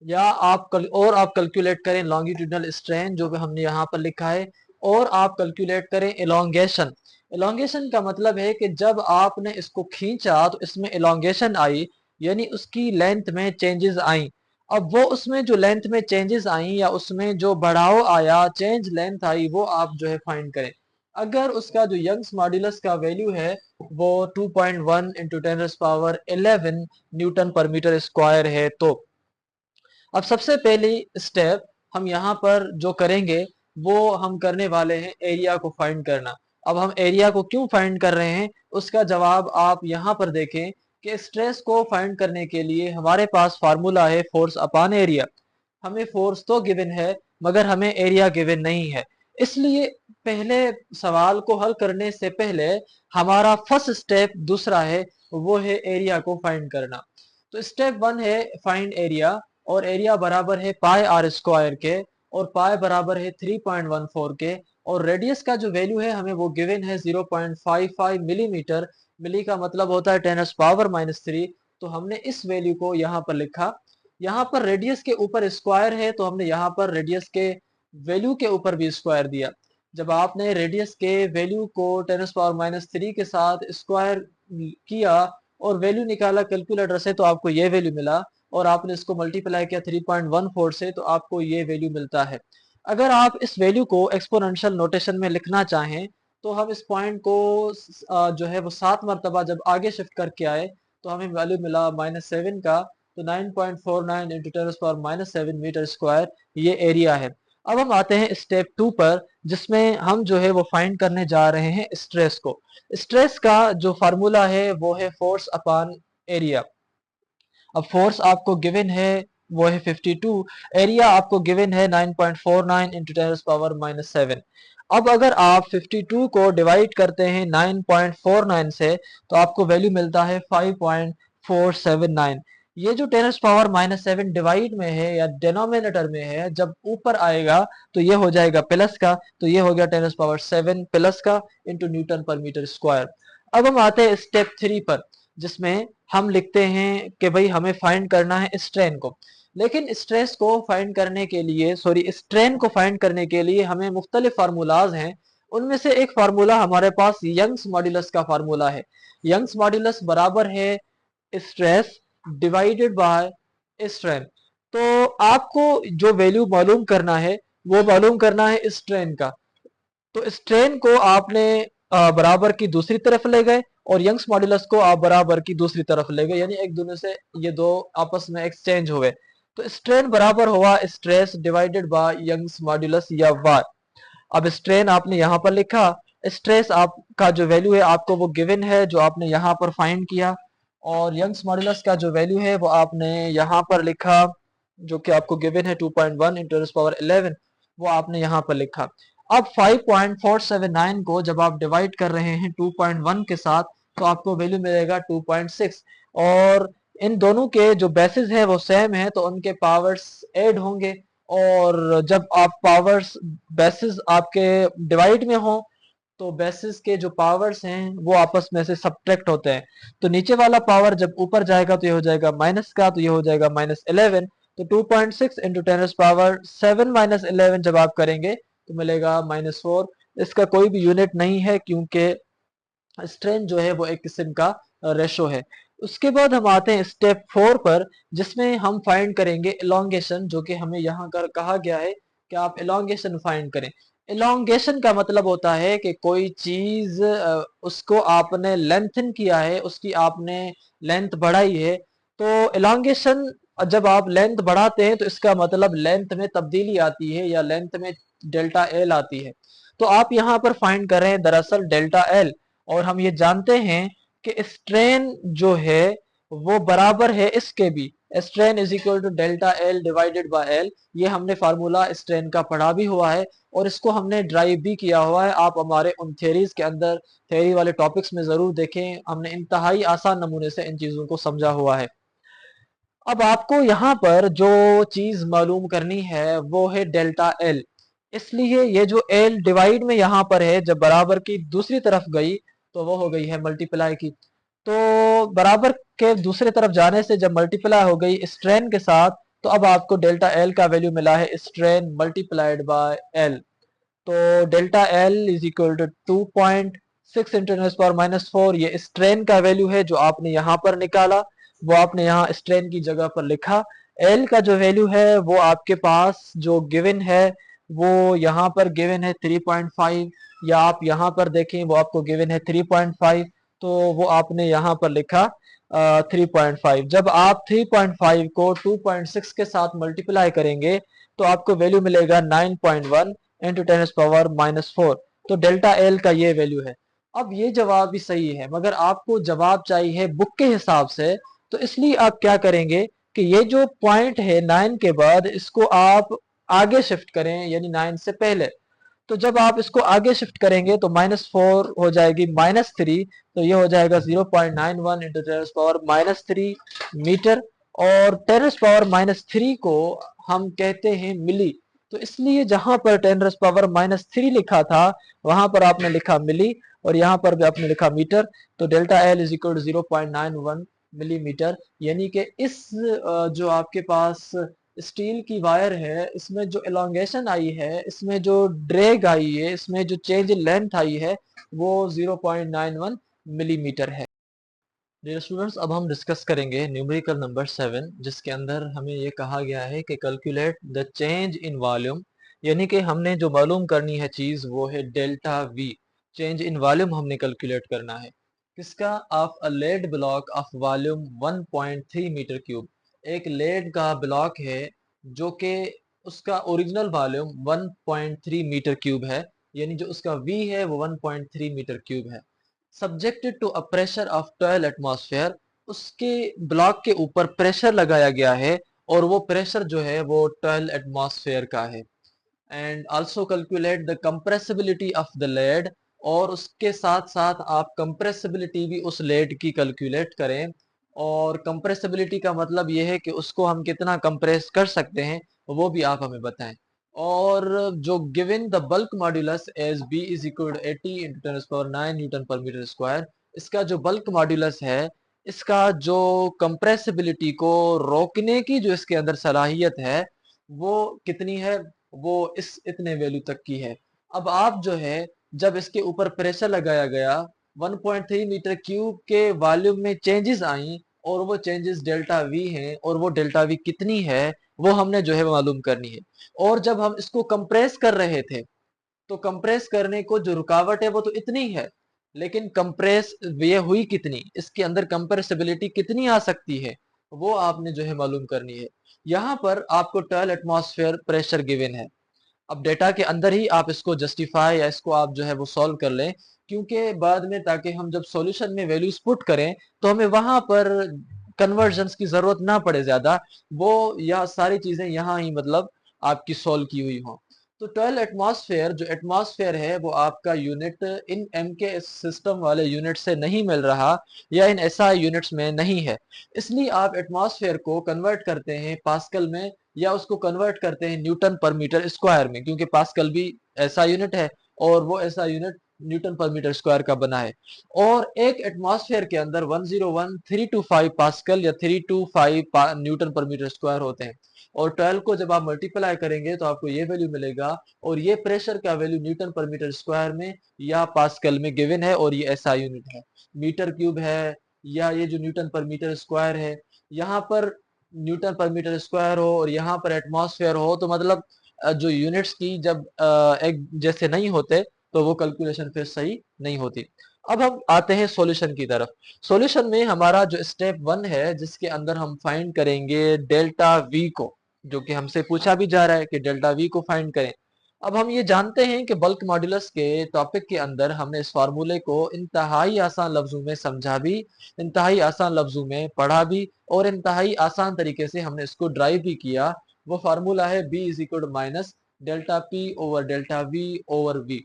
या आप कैलकुलेट करें लॉन्गिट्यूडिनल स्ट्रेन जो कि हमने यहाँ पर लिखा है, और आप कैलकुलेट करें एलोंगेशन। एलोंगेशन का मतलब है कि जब आपने इसको खींचा तो इसमें एलोंगेशन आई, यानी उसकी लेंथ में चेंजेस आई। अब वो उसमें जो लेंथ में चेंजेस आई या उसमें जो बढ़ाव आया, चेंज लेंथ आई, वो आप जो है फाइंड करें। अगर उसका जो यंग्स मॉड्यूलस का वैल्यू है वो 2.1 इंटू 10⁻11 न्यूटन पर मीटर स्क्वायर है, तो अब सबसे पहली स्टेप हम यहाँ पर जो करेंगे वो हम करने वाले हैं एरिया को फाइंड करना। अब हम एरिया को क्यों फाइंड कर रहे हैं उसका जवाब आप यहाँ पर देखें कि स्ट्रेस को फाइंड करने के लिए हमारे पास फार्मूला है फोर्स अपॉन एरिया। हमें फोर्स तो गिवन है मगर हमें एरिया गिवन नहीं है, इसलिए पहले सवाल को हल करने से पहले हमारा फर्स्ट स्टेप दूसरा है, वो है एरिया को फाइंड करना। तो स्टेप वन है फाइंड एरिया, और एरिया बराबर है पाई आर स्क्वायर के, और पाई बराबर है 3.14 के, और रेडियस का जो वैल्यू है हमें वो गिवन है 0.55 मिलीमीटर। मिली का मतलब होता है 10⁻³ तो हमने इस वैल्यू को यहाँ पर लिखा। यहाँ पर रेडियस के ऊपर स्क्वायर है तो हमने यहाँ पर रेडियस के वैल्यू के ऊपर भी स्क्वायर दिया। जब आपने रेडियस के वैल्यू को 10⁻³ के साथ स्क्वायर किया और वैल्यू निकाला कैलकुलेटर से तो आपको ये वैल्यू मिला, और आपने इसको मल्टीप्लाई किया 3.14 से तो आपको ये वैल्यू मिलता है। अगर आप इस वैल्यू को एक्सपोनेंशियल नोटेशन में लिखना चाहें तो हम इस पॉइंट को जो है वो 7 मरतबा जब आगे शिफ्ट करके आए तो हमें वैल्यू मिला -7 का, तो 9.49 इंटू 10⁻⁷ मीटर स्क्वायर ये एरिया है। अब हम आते हैं स्टेप 2 पर, जिसमें हम जो है वो फाइंड करने जा रहे हैं स्ट्रेस को। स्ट्रेस का जो फार्मूला है वो है फोर्स अपॉन एरिया। अब फोर्स आपको गिवन है वो है 52, एरिया आपको गिवन है 9.49 इंटू 10⁻⁷। अब अगर आप 52 को डिवाइड करते हैं 9.49 से तो आपको वैल्यू मिलता है 5.479। ये जो 10⁻⁷ डिवाइड में है या डिनोमिनेटर में है, जब ऊपर आएगा तो ये हो जाएगा प्लस का, तो ये हो गया 10⁻⁷ प्लस का इंटू न्यूटन पर मीटर स्क्वायर। अब हम आते हैं स्टेप 3 पर, जिसमें हम लिखते हैं कि भाई हमें फाइंड करना है स्ट्रेन को। लेकिन स्ट्रेस को फाइंड करने के लिए स्ट्रेन को फाइंड करने के लिए हमें मुख्तलिफ फार्मूलाज हैं। उनमें से एक फार्मूला हमारे पास यंग्स मॉड्यूलस का फार्मूला है। यंग्स मॉड्यूलस बराबर है स्ट्रेस डिवाइडेड बाय स्ट्रेन। तो आपको जो वैल्यू मालूम करना है वो मालूम करना है स्ट्रेन का। तो स्ट्रेन को आपने बराबर की दूसरी तरफ ले गए और यंग्स मॉड्यूलस को आप बराबर की दूसरी तरफ ले गए, यानी एक दूसरे से ये दो आपस में एक्सचेंज हुए। तो स्ट्रेन बराबर हुआ stress divided by Young's modulus या वार। अब स्ट्रेन आपने यहाँ पर लिखा, स्ट्रेस आपका जो वैल्यू है आपको वो गिवन है जो आपने यहाँ पर फाइंड किया, और यंग्स मॉड्यूलस का जो वैल्यू है वो आपने यहाँ पर लिखा जो कि आपको गिवन है 2.1 इंटू 10⁻11, वो आपने यहाँ पर लिखा। अब 5.479 को जब आप डिवाइड कर रहे हैं 2.1 के साथ तो आपको वैल्यू मिलेगा 2.6, और इन दोनों के जो बेसिस है वो सेम है तो उनके पावर्स ऐड होंगे, और जब आप पावर्स बेसिस आपके डिवाइड में हो तो बेसिस के जो पावर्स हैं वो आपस में से सब्ट्रैक्ट होते हैं। तो नीचे वाला पावर जब ऊपर जाएगा तो ये हो जाएगा माइनस का, तो ये हो जाएगा -11। तो 2.6 इंटू 10⁻7 - 11 जब आप करेंगे तो मिलेगा -4। इसका कोई भी यूनिट नहीं है क्योंकि स्ट्रेन जो है वो एक किस्म का रेशो है। उसके बाद हम आते हैं स्टेप 4 पर, जिसमें हम फाइंड करेंगे एलोंगेशन, जो कि हमें यहाँ कर कहा गया है कि आप एलोंगेशन फाइंड करें। एलोंगेशन का मतलब होता है कि कोई चीज उसको आपने लेंथन किया है, उसकी आपने लेंथ बढ़ाई है। तो एलोंगेशन जब आप लेंथ बढ़ाते हैं तो इसका मतलब लेंथ में तब्दीली आती है या लेंथ में डेल्टा एल आती है। तो आप यहाँ पर फाइंड कर रहे हैं दरअसल डेल्टा एल, और हम ये जानते हैं कि स्ट्रेन जो है वो बराबर है इसके भी, strain is equal to delta L divided by L. ये हमने फार्मूला स्ट्रेन का पढ़ा भी हुआ है और इसको हमने ड्राइव भी किया हुआ है। आप हमारे उन थ्योरीज के अंदर थ्योरी वाले टॉपिक्स में जरूर देखें, हमने इंतहाई आसान नमूने से इन चीजों को समझा हुआ है। अब आपको यहाँ पर जो चीज मालूम करनी है वो है डेल्टा एल। इसलिए ये जो एल डिवाइड में यहाँ पर है जब बराबर की दूसरी तरफ गई तो वो हो गई है मल्टीप्लाई की। तो बराबर के दूसरे तरफ जाने से जब मल्टीप्लाई हो गई स्ट्रेन के साथ, तो अब आपको डेल्टा एल का वैल्यू मिला है स्ट्रेन मल्टीप्लाइड बाय एल। तो delta L is equal to 2.6 into 10⁻⁴। ये स्ट्रेन का वैल्यू है जो आपने यहाँ पर निकाला, वो आपने यहाँ स्ट्रेन की जगह पर लिखा। एल का जो वैल्यू है वो आपके पास जो गिवन है वो यहाँ पर गिवन है 3.5, या आप यहाँ पर देखें वो आपको गिवन है 3.5, तो वो आपने यहाँ पर लिखा 3.5। जब आप 3.5 को 2.6 के साथ मल्टीप्लाई करेंगे तो आपको वैल्यू मिलेगा 9.1 इंटू 10⁻⁴। तो डेल्टा एल का ये वैल्यू है। अब ये जवाब भी सही है, मगर आपको जवाब चाहिए बुक के हिसाब से, तो इसलिए आप क्या करेंगे कि ये जो पॉइंट है 9 के बाद, इसको आप आगे शिफ्ट करें, यानी 9 से पहले। तो जब आप इसको आगे शिफ्ट करेंगे तो -4 हो जाएगी -3, तो ये हो जाएगा 0.91 इंटू 10⁻³ मीटर। और 10⁻³ को हम कहते हैं मिली, तो इसलिए जहां पर 10⁻³ लिखा था वहां पर आपने लिखा मिली, और यहाँ पर भी आपने लिखा मीटर। तो delta L is equal to 0.91 millimetre. यानी कि इस जो आपके पास स्टील की वायर है, इसमें जो एलोंगेशन आई है, इसमें जो ड्रैग आई है, इसमें जो चेंज इन लेंथ आई है, वो 0.91 मिलीमीटर है। डियर स्टूडेंट्स, अब हम डिस्कस करेंगे न्यूमेरिकल नंबर 7, जिसके अंदर हमें ये कहा गया है कि calculate the change in volume. यानी कि हमने जो मालूम करनी है चीज वो है delta V. Change in volume हमने कैलकुलेट करना है किसका, of a lead block of volume 1.3 metre cube. एक लेड का ब्लॉक है जो कि उसका ओरिजिनल वॉल्यूम 1.3 मीटर क्यूब है, यानी जो उसका वी है वो 1.3 मीटर क्यूब है। Subjected to a pressure of 12 atmosphere, उसके ब्लॉक के ऊपर प्रेशर लगाया गया है, और वो प्रेशर जो है वो 12 एटमॉस्फेयर का है। And also calculate the compressibility of the lead, और उसके साथ साथ आप कंप्रेसिबिलिटी भी उस लेड की कैलकुलेट करें। और कंप्रेसिबिलिटी का मतलब ये है कि उसको हम कितना कंप्रेस कर सकते हैं, वो भी आप हमें बताएं। और जो given the bulk modulus as B is equal to 80 into 10⁹ newton पर मीटर स्क्वायर, इसका जो बल्क मॉड्यूलस है, इसका जो कंप्रेसिबिलिटी को रोकने की जो इसके अंदर सलाहियत है वो कितनी है, वो इस इतने वैल्यू तक की है। अब आप जो है, जब इसके ऊपर प्रेशर लगाया गया, 1.3 मीटर क्यूब के वॉल्यूम में चेंजेस आई, और वो चेंजेस डेल्टा वी हैं, और वो डेल्टा वी कितनी है वो हमने जो है मालूम करनी है। और जब हम इसको कंप्रेस कर रहे थे, तो कंप्रेस करने को जो रुकावट है वो तो इतनी है, लेकिन कंप्रेस ये हुई कितनी, इसके अंदर कंप्रेसिबिलिटी कितनी आ सकती है, वो आपने जो है मालूम करनी है। यहाँ पर आपको 12 एटमॉस्फेयर प्रेशर गिवन है। अब डेटा के अंदर ही आप इसको जस्टिफाई या इसको आप जो है वो सॉल्व कर लें, क्योंकि बाद में ताकि हम जब सॉल्यूशन में वैल्यूज पुट करें तो हमें वहां पर कन्वर्जन्स की जरूरत ना पड़े ज्यादा, वो या सारी चीजें यहाँ ही मतलब आपकी सॉल्व की हुई हों। तो 12 एटमॉस्फेयर, जो एटमॉस्फेयर है वो आपका यूनिट इन एम के सिस्टम वाले यूनिट से नहीं मिल रहा, या इन एसआई यूनिट्स में नहीं है। इसलिए आप एटमॉस्फेयर को कन्वर्ट करते हैं पास्कल में, या उसको कन्वर्ट करते हैं न्यूटन पर मीटर स्क्वायर में, क्योंकि पास्कल भी ऐसा यूनिट है, और वो ऐसा यूनिट न्यूटन पर मीटर स्क्वायर का बना है। और एक एटमॉस्फेयर के अंदर 101,325 पास्कल या 325 न्यूटन पर मीटर स्क्वायर होते हैं। और 12 को जब आप मल्टीप्लाई करेंगे तो आपको ये वैल्यू मिलेगा, और ये प्रेशर का वैल्यू न्यूटन पर मीटर स्क्वायर में या पास्कल में गिवन है, और ये ऐसा यूनिट है, मीटर क्यूब है, या ये जो न्यूटन पर मीटर स्क्वायर है। यहाँ पर न्यूटन पर मीटर स्क्वायर हो और यहाँ पर एटमॉस्फेयर हो, तो मतलब जो यूनिट्स की जब एक जैसे नहीं होते तो वो कैलकुलेशन फिर सही नहीं होती। अब हम आते हैं सॉल्यूशन की तरफ। सॉल्यूशन में हमारा जो स्टेप 1 है, जिसके अंदर हम फाइंड करेंगे डेल्टा वी को, जो कि हमसे पूछा भी जा रहा है कि डेल्टा वी को फाइंड करें। अब हम ये जानते हैं कि बल्क मॉड्यूलस के टॉपिक के अंदर हमने इस फार्मूले को इंतहाई आसान लफ्जों में समझा भी, इंतहाई आसान लफ्जों में पढ़ा भी, और इंतहाई आसान तरीके से हमने इसको ड्राइव भी किया। वो फार्मूला है B is equal to minus delta P over delta V over V.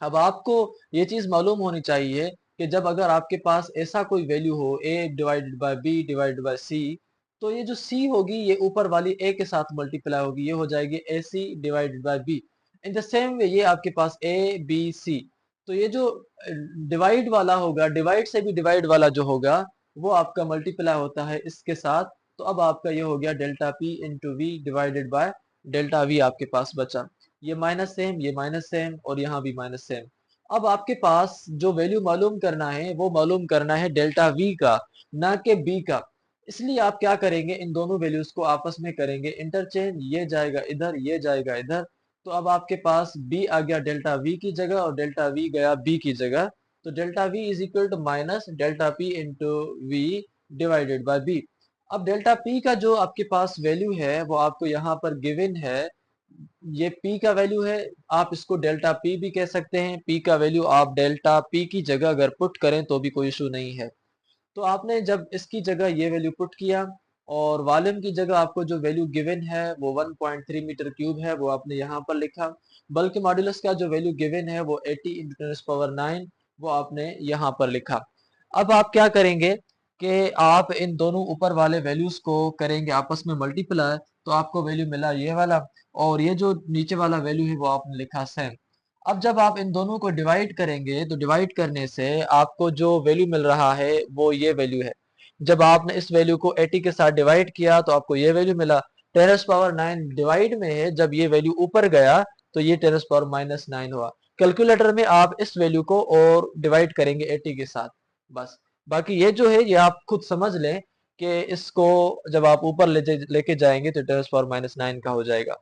अब आपको ये चीज मालूम होनी चाहिए कि जब अगर आपके पास ऐसा कोई वैल्यू हो a divided by b divided by c, तो ये जो c होगी ये ऊपर वाली a के साथ मल्टीप्लाई होगी, ये हो जाएगी ac divided by b। In the same way ये आपके पास a b c, तो ये जो डिवाइड वाला होगा, डिवाइड से भी डिवाइड वाला जो होगा वो आपका मल्टीप्लाई होता है इसके साथ। तो अब आपका ये हो गया delta P into V divided by delta V आपके पास बचा। ये माइनस सेम, ये माइनस सेम और यहाँ भी माइनस सेम। अब आपके पास जो वैल्यू मालूम करना है वो मालूम करना है डेल्टा वी का, ना कि बी का। इसलिए आप क्या करेंगे, इन दोनों वैल्यूज को आपस में करेंगे इंटरचेंज, ये जाएगा इधर, ये जाएगा इधर। तो अब आपके पास b आ गया डेल्टा v की जगह और डेल्टा v गया b की जगह। तो delta v is equal to minus delta p into V divided by b। अब डेल्टा p का जो आपके पास वैल्यू है वो आपको यहाँ पर गिवन है, ये p का वैल्यू है। आप इसको डेल्टा p भी कह सकते हैं। p का वैल्यू आप डेल्टा p की जगह अगर पुट करें तो भी कोई इशू नहीं है। तो आपने जब इसकी जगह ये वैल्यू पुट किया और वॉल्यूम की जगह आपको जो वैल्यू गिवन है वो 1.3 मीटर क्यूब है, वो आपने यहाँ पर लिखा। बल्क मॉड्यूलस का जो वैल्यू गिवन है वो 80 इंटू 10⁻⁹ वो आपने यहाँ पर लिखा। अब आप क्या करेंगे कि आप इन दोनों ऊपर वाले वैल्यूज को करेंगे आपस में मल्टीप्लाई। तो आपको वैल्यू मिला ये वाला और ये जो नीचे वाला वैल्यू है वो आपने लिखा सेम। अब जब आप इन दोनों को डिवाइड करेंगे तो डिवाइड करने से आपको जो वैल्यू मिल रहा है वो ये वैल्यू है। जब आपने इस वैल्यू को 80 के साथ डिवाइड किया तो आपको ये वैल्यू मिला। 10⁻⁹ डिवाइड में है, जब ये वैल्यू ऊपर गया तो ये 10⁻⁹ हुआ। कैलकुलेटर में आप इस वैल्यू को और डिवाइड करेंगे 80 के साथ, बस। बाकी ये जो है ये आप खुद समझ लें कि इसको जब आप ऊपर लेके जाएंगे तो 10⁻⁹ का हो जाएगा।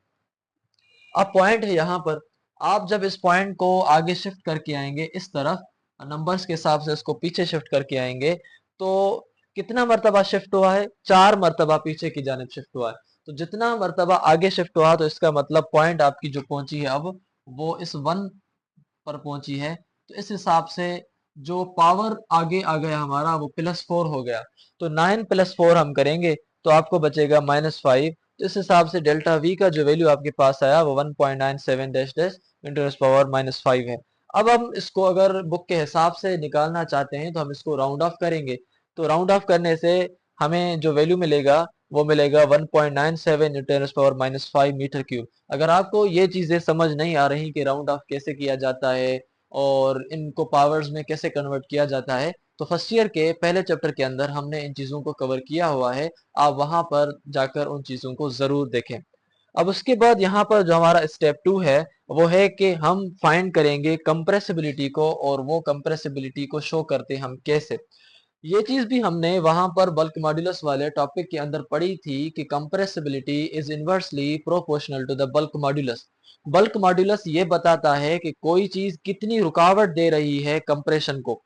अब पॉइंट है यहाँ पर, आप जब इस पॉइंट को आगे शिफ्ट करके आएंगे इस तरफ, नंबर्स के हिसाब से इसको पीछे शिफ्ट करके आएंगे, तो कितना मर्तबा शिफ्ट हुआ है, 4 मर्तबा पीछे की जानिब शिफ्ट हुआ है। तो जितना मर्तबा आगे शिफ्ट हुआ तो इसका मतलब पॉइंट आपकी जो पहुंची है अब वो इस 1 पर पहुंची है। तो इस हिसाब से जो पावर आगे आ गया हमारा वो +4 हो गया। तो 9 + 4 हम करेंगे तो आपको बचेगा -5। तो इस हिसाब से डेल्टा वी का जो वैल्यू आपके पास आया वो 1.97 डैश डैश इंटू पावर -5 है। अब हम इसको अगर बुक के हिसाब से निकालना चाहते हैं तो हम इसको राउंड ऑफ करेंगे। तो राउंड ऑफ करने से हमें जो वैल्यू मिलेगा वो मिलेगा 1.97 इंटू पावर -5 मीटर क्यूब। अगर आपको ये चीजें समझ नहीं आ रही कि राउंड ऑफ कैसे किया जाता है और इनको पावर्स में कैसे कन्वर्ट किया जाता है, तो फर्स्ट ईयर के पहले चैप्टर के अंदर हमने इन चीजों को कवर किया हुआ है। आप वहां पर जाकर उन चीजों को जरूर देखें। अब उसके बाद यहाँ पर जो हमारा स्टेप 2 है वो है कि हम फाइंड करेंगे कंप्रेसिबिलिटी को, और वो कंप्रेसिबिलिटी को शो करते हम कैसे। ये चीज भी हमने वहां पर बल्क मॉड्यूलस वाले टॉपिक के अंदर पढ़ी थी कि compressibility is inversely proportional to the bulk modulus. Bulk modulus ये बताता है कि कोई चीज कितनी रुकावट दे रही है कंप्रेशन को।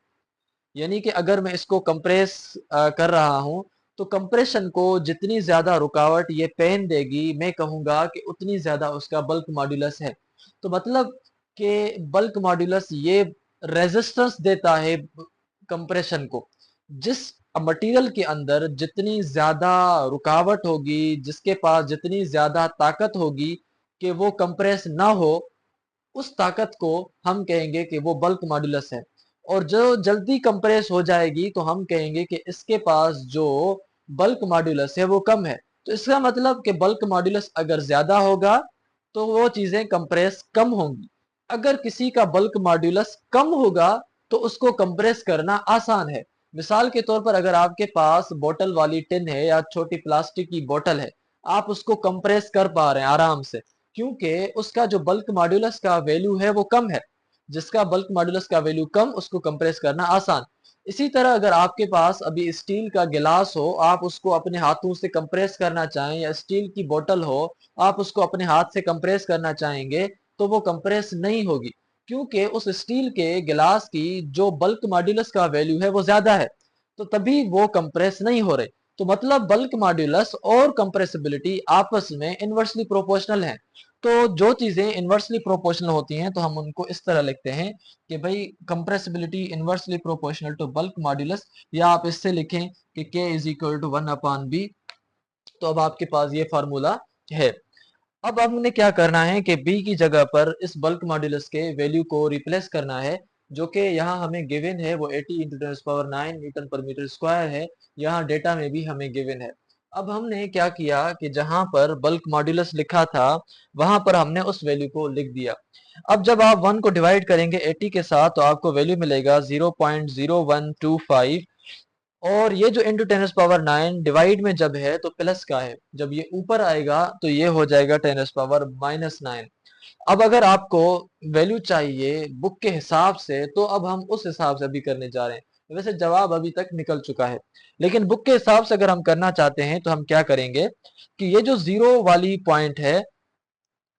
यानी कि अगर मैं इसको कंप्रेस कर रहा हूं तो कंप्रेशन को जितनी ज्यादा रुकावट ये पेन देगी, मैं कहूंगा कि उतनी ज्यादा उसका बल्क मॉड्यूलस है। तो मतलब कि बल्क मॉड्यूलस ये रेजिस्टेंस देता है कंप्रेशन को। जिस मटेरियल के अंदर जितनी ज्यादा रुकावट होगी, जिसके पास जितनी ज्यादा ताकत होगी कि वो कंप्रेस ना हो, उस ताकत को हम कहेंगे कि वो बल्क मॉड्यूलस है। और जो जल्दी कंप्रेस हो जाएगी तो हम कहेंगे कि इसके पास जो बल्क मॉड्यूलस है वो कम है। तो इसका मतलब कि बल्क मॉड्यूलस अगर ज्यादा होगा तो वो चीजें कंप्रेस कम होंगी। अगर किसी का बल्क मॉड्यूलस कम होगा तो उसको कंप्रेस करना आसान है। मिसाल के तौर पर अगर आपके पास बोतल वाली टिन है या छोटी प्लास्टिक की बोतल है, आप उसको कंप्रेस कर पा रहे हैं आराम से, क्योंकि उसका जो बल्क मॉड्यूलस का वैल्यू है वो कम है। जिसका बल्क मॉड्यूलस का वैल्यू कम, उसको कंप्रेस करना आसान। इसी तरह अगर आपके पास अभी स्टील का गिलास हो, आप उसको अपने हाथों से कंप्रेस करना चाहें, या स्टील की बोतल हो, आप उसको अपने हाथ से कंप्रेस करना चाहेंगे तो वो कंप्रेस नहीं होगी, क्योंकि उस स्टील के गिलास की जो बल्क मॉड्यूलस का वैल्यू है वो ज्यादा है। तो तभी वो कंप्रेस नहीं हो रहे। तो मतलब बल्क मॉड्यूलस और कंप्रेसिबिलिटी आपस में इनवर्सली प्रोपोर्शनल है। तो जो चीजें इनवर्सली प्रोपोर्शनल होती हैं तो हम उनको इस तरह लिखते हैं कि भाई compressibility inversely proportional to bulk modulus, या आप इससे लिखें कि K is equal to 1/B। तो अब आपके पास ये फार्मूला है। अब हमने क्या करना है कि B की जगह पर इस बल्क मॉड्यूलस के वैल्यू को रिप्लेस करना है, जो कि यहाँ हमें गिवन है वो 80 इंटू 10⁹ न्यूटन पर मीटर स्क्वायर है। यहाँ डेटा में भी हमें गिवन है। अब हमने क्या किया कि जहां पर बल्क मॉड्यूलस लिखा था वहां पर हमने उस वैल्यू को लिख दिया। अब जब आप 1 को डिवाइड करेंगे 80 के साथ तो आपको वैल्यू मिलेगा 0.0125। और ये जो इंटू 10⁻9 डिवाइड में जब है तो प्लस का है, जब ये ऊपर आएगा तो ये हो जाएगा 10⁻⁻9। अब अगर आपको वैल्यू चाहिए बुक के हिसाब से तो अब हम उस हिसाब से अभी करने जा रहे हैं। वैसे जवाब अभी तक निकल चुका है, लेकिन बुक के हिसाब से अगर हम करना चाहते हैं तो हम क्या करेंगे कि ये जो जीरो वाली पॉइंट है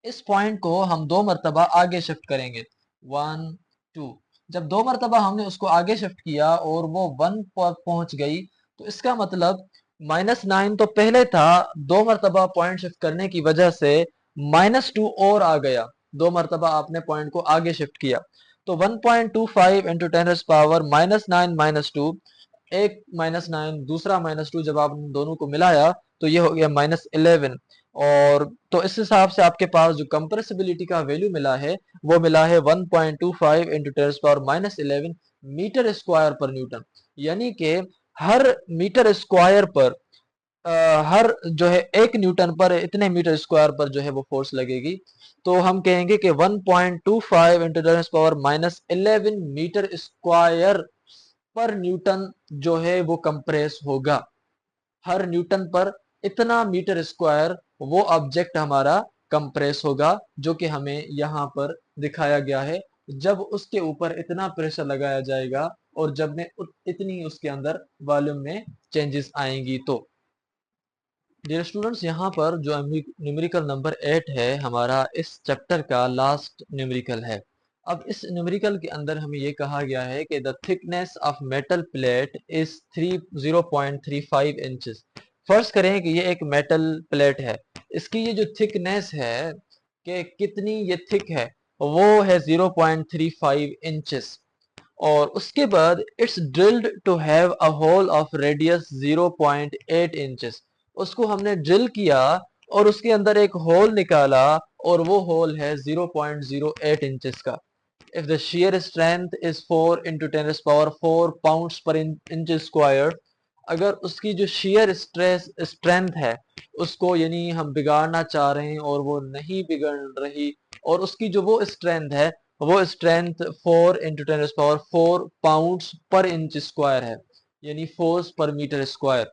इस पॉइंट को हम दो मर्तबा आगे शिफ्ट करेंगे, 1 2। जब दो मर्तबा हमने उसको आगे शिफ्ट किया और वो 1 पर पहुंच गई तो इसका मतलब -9 तो पहले था, दो मर्तबा पॉइंट शिफ्ट करने की वजह से -2 और आ गया। दो मर्तबा आपने पॉइंट को आगे शिफ्ट किया तो 1.25 इंटू 10⁻⁻9 एक -9 दूसरा -2 जब आप दोनों को मिलाया तो ये हो गया -11। और तो इस हिसाब से आपके पास जो कंप्रेसिबिलिटी का वैल्यू मिला है वो मिला है 1.25 इंटू 10⁻⁻11 मीटर स्क्वायर पर न्यूटन। यानी कि हर मीटर स्क्वायर पर हर जो है एक न्यूटन पर इतने मीटर स्क्वायर पर जो है वो फोर्स लगेगी। तो हम कहेंगे कि 1.25 इंटू 10⁻⁻11 मीटर स्क्वायर पर न्यूटन जो है वो कंप्रेस होगा। हर न्यूटन पर इतना मीटर स्क्वायर वो ऑब्जेक्ट हमारा कंप्रेस होगा, जो कि हमें यहाँ पर दिखाया गया है। जब उसके ऊपर इतना प्रेशर लगाया जाएगा और जब में इतनी उसके अंदर वॉल्यूम में चेंजेस आएंगी। तो डियर स्टूडेंट्स, यहाँ पर जो न्यूमेरिकल नंबर 8 है हमारा इस चैप्टर का लास्ट न्यूमेरिकल है। अब इस न्यूमेरिकल के अंदर हमें ये कहा गया है कि the thickness of metal plate is 0.35 inches. फर्ज करें कि ये एक मेटल प्लेट है, इसकी ये जो थिकनेस है कि कितनी ये थिक है वो है 0.35 इंचेस। और उसके बाद it's drilled to have a hole of radius 0.8 inches. उसको हमने ड्रिल किया और उसके अंदर एक होल निकाला और वो होल है 0.08 इंचेस का। If the shear strength is 4 into 10⁻⁴ pounds पर इंच स्क्वायर, अगर उसकी जो shear स्ट्रेंथ है उसको यानी हम बिगाड़ना चाह रहे हैं और वो नहीं बिगड़ रही, और उसकी जो वो स्ट्रेंथ है वो स्ट्रेंथ 4 इंटू 10⁻⁴ पाउंड्स पर इंच स्क्वायर है, यानी फोर्स पर मीटर स्क्वायर।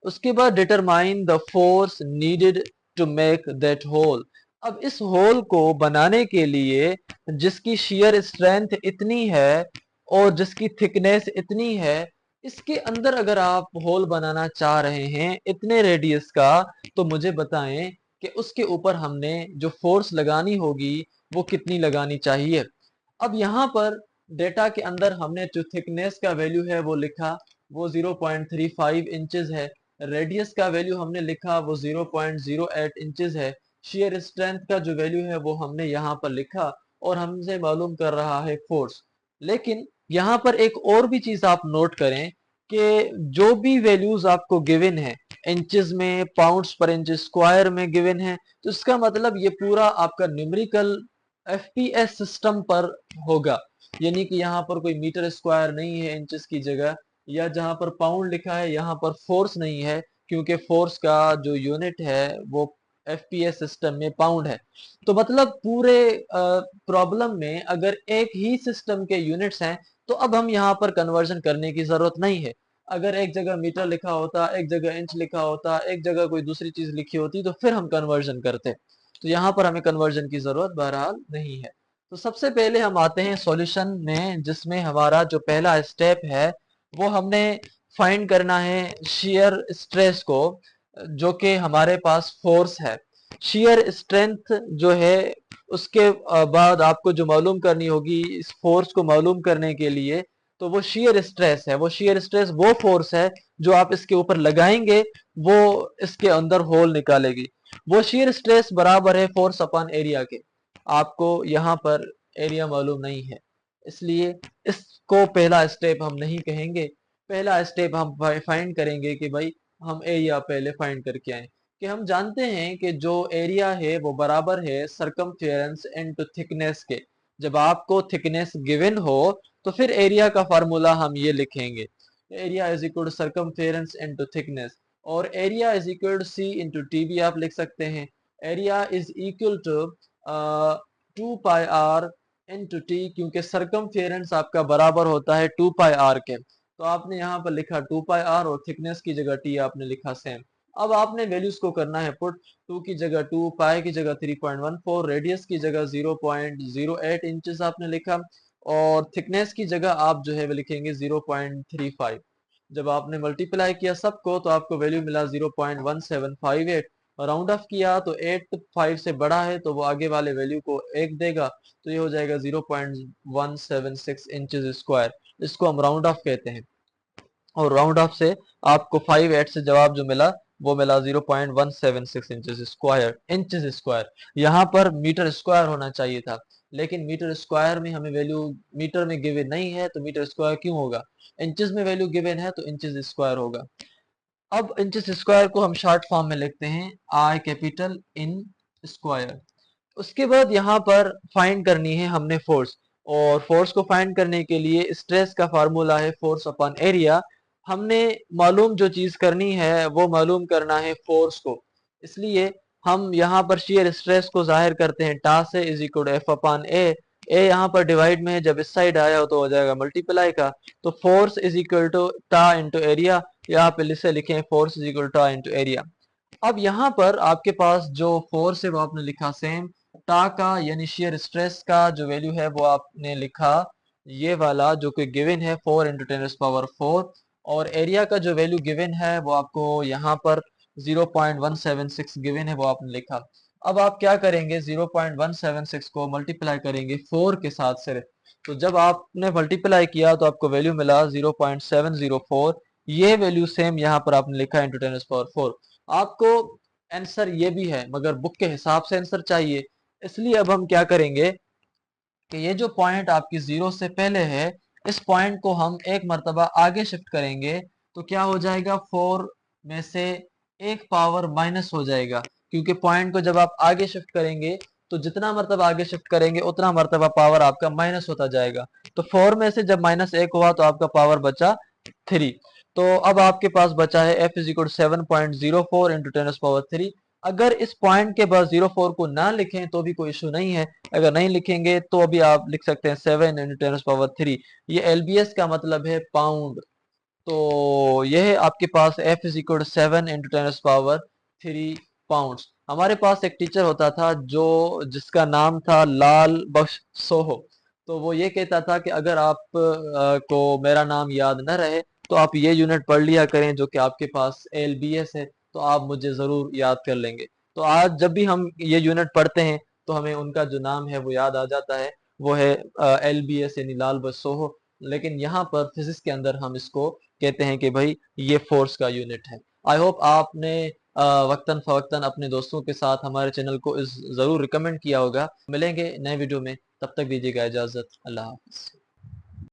उसके बाद determine the force needed to make that hole. अब इस होल को बनाने के लिए जिसकी शियर स्ट्रेंथ इतनी है और जिसकी थिकनेस इतनी है, इसके अंदर अगर आप होल बनाना चाह रहे हैं इतने रेडियस का, तो मुझे बताएं कि उसके ऊपर हमने जो फोर्स लगानी होगी वो कितनी लगानी चाहिए। अब यहाँ पर डेटा के अंदर हमने जो थिकनेस का वैल्यू है वो लिखा, वो 0.35 इंचेस है। रेडियस का वैल्यू हमने लिखा वो 0.08 इंचेस है। शेयर स्ट्रेंथ का जो वैल्यू है वो हमने यहाँ पर लिखा और हमसे मालूम कर रहा है फोर्स। लेकिन यहाँ पर एक और भी चीज आप नोट करें कि जो भी वैल्यूज आपको गिवन है इंचेस में, पाउंड्स पर इंच स्क्वायर में गिवन है, तो इसका मतलब ये पूरा आपका न्यूमेरिकल एफपीएस सिस्टम पर होगा। यानी कि यहाँ पर कोई मीटर स्क्वायर नहीं है इंचेस की जगह, या जहां पर पाउंड लिखा है यहाँ पर फोर्स नहीं है, क्योंकि फोर्स का जो यूनिट है वो एफपीएस सिस्टम में पाउंड है। तो मतलब पूरे प्रॉब्लम में अगर एक ही सिस्टम के यूनिट्स हैं तो अब हम यहाँ पर कन्वर्जन करने की जरूरत नहीं है। अगर एक जगह मीटर लिखा होता, एक जगह इंच लिखा होता, एक जगह कोई दूसरी चीज लिखी होती तो फिर हम कन्वर्जन करते। तो यहाँ पर हमें कन्वर्जन की जरूरत बहरहाल नहीं है। तो सबसे पहले हम आते हैं सॉल्यूशन में, जिसमें हमारा जो पहला स्टेप है वो हमने फाइंड करना है शियर स्ट्रेस को, जो कि हमारे पास फोर्स है। शियर स्ट्रेंथ जो है उसके बाद आपको जो मालूम करनी होगी इस फोर्स को मालूम करने के लिए, तो वो शियर स्ट्रेस है। वो शियर स्ट्रेस वो फोर्स है जो आप इसके ऊपर लगाएंगे वो इसके अंदर होल निकालेगी। वो शियर स्ट्रेस बराबर है फोर्स अपॉन एरिया के। आपको यहाँ पर एरिया मालूम नहीं है, इसलिए इसको पहला स्टेप हम नहीं कहेंगे। पहला स्टेप हम फाइंड करेंगे कि भाई हम एरिया पहले फाइंड करके आए, कि हम जानते हैं कि जो एरिया है वो बराबर है सरकमफेरेंस इनटू थिकनेस के। जब आपको थिकनेस गिवन हो तो फिर एरिया का फार्मूला हम ये लिखेंगे, area is equal to circumference into thickness. और area is equal to C into T भी आप लिख सकते हैं। Area is equal to 2 pi R into T, क्योंकि सरकमफेरेंस आपका बराबर होता है 2 पाई आर के, तो आपने यहाँ पर लिखा 2 पाई आर और थिकनेस की जगह टी आपने लिखा सेम। अब आपने वैल्यूज को करना है पुट, 2 की जगह 2, पाई की जगह 3.14, रेडियस की जगह 0.08 इंचेस आपने लिखा, और थिकनेस की जगह आप जो है वो लिखेंगे 0.35। जब आपने मल्टीप्लाई किया सबको तो आपको वैल्यू मिला 0.1758, और राउंड ऑफ किया तो 8 5 से बड़ा है तो वो आगे वाले वैल्यू को 1 देगा, तो ये हो जाएगा 0.176 इंचेस स्क्वायर। इसको हम राउंड ऑफ कहते हैं, और राउंड ऑफ से आपको 5 8 से जवाब जो मिला वो मिला 0.176 इंचेस स्क्वायर। यहाँ पर मीटर स्क्वायर होना चाहिए था, लेकिन मीटर स्क्वायर में हमें वैल्यू मीटर में गिवन नहीं है, तो मीटर स्क्वायर क्यों होगा? इंचेस में वैल्यू गिवन है तो इंचेस स्क्वायर होगा। अब इंचेस स्क्वायर को हम शॉर्ट फॉर्म में लिखते हैं आई कैपिटल इन स्क्वायर। उसके बाद यहाँ पर फाइंड करनी है हमने फोर्स, और फोर्स को फाइंड करने के लिए स्ट्रेस का फार्मूला है फोर्स अपॉन एरिया। हमने मालूम जो चीज करनी है वो मालूम करना है फोर्स को, इसलिए हम यहाँ पर शियर स्ट्रेस को जाहिर करते हैं टा से, is equal to F upon A यहाँ पर डिवाइड में है, जब इस साइड आया हो तो हो जाएगा मल्टीप्लाई का, तो फोर्स इज इक्वल टू टा इंटू एरिया, यहाँ पे से लिखें फोर्स इज इक्वल टू टा इंटू एरिया। अब यहाँ पर आपके पास जो फोर्स है वो आपने लिखा सेम, टा का यानी शियर स्ट्रेस का जो वैल्यू है वो आपने लिखा ये वाला जो कि गिवन है 4 इंटू 10⁴, और एरिया का जो वैल्यू गिवन है वो आपको यहाँ पर 0.176 गिवन है वो आपने लिखा। अब आप क्या करेंगे, 0.176 को मल्टीप्लाई करेंगे 4 के साथ सिर्फ, तो जब आपने मल्टीप्लाई किया तो आपको वैल्यू मिला 0.704। ये वैल्यू सेम यहाँ पर आपने लिखा इंटू 10⁴। आपको आंसर ये भी है मगर बुक के हिसाब से आंसर चाहिए, इसलिए अब हम क्या करेंगे कि ये जो पॉइंट आपकी जीरो से पहले है इस पॉइंट को हम एक मर्तबा आगे शिफ्ट करेंगे, तो क्या हो जाएगा 4 में से एक पावर माइनस हो जाएगा, क्योंकि पॉइंट को जब आप आगे शिफ्ट करेंगे तो जितना मर्तबा आगे शिफ्ट करेंगे उतना मर्तबा पावर आपका माइनस होता जाएगा, तो 4 में से जब -1 हुआ तो आपका पावर बचा 3। तो अब आपके पास बचा है F इज इक्वल 7.04 इंटू 10⁻3। अगर इस पॉइंट के बाद 04 को ना लिखें तो भी कोई इशू नहीं है, अगर नहीं लिखेंगे तो अभी आप लिख सकते हैं 7 इंटू 10⁻3। ये एलबीएस का मतलब है पाउंड, तो यह आपके पास F is equal 7 into 10⁻3 pound. हमारे पास एक टीचर होता था जो जिसका नाम था लाल बख्श सोहो, तो वो ये कहता था कि अगर आप को मेरा नाम याद न रहे तो आप ये यूनिट पढ़ लिया करें जो कि आपके पास एलबीएस है, तो आप मुझे जरूर याद कर लेंगे। तो आज जब भी हम ये यूनिट पढ़ते हैं तो हमें उनका जो नाम है वो याद आ जाता है, वो है एलबीएस यानी लाल बख्श सोहो। लेकिन यहाँ पर फिजिक्स के अंदर हम इसको कहते हैं कि भाई ये फोर्स का यूनिट है। आई होप आपने वक्तन फवक्तन अपने दोस्तों के साथ हमारे चैनल को इस जरूर रिकमेंड किया होगा। मिलेंगे नए वीडियो में, तब तक दीजिएगा इजाजत। अल्लाह हाफिज।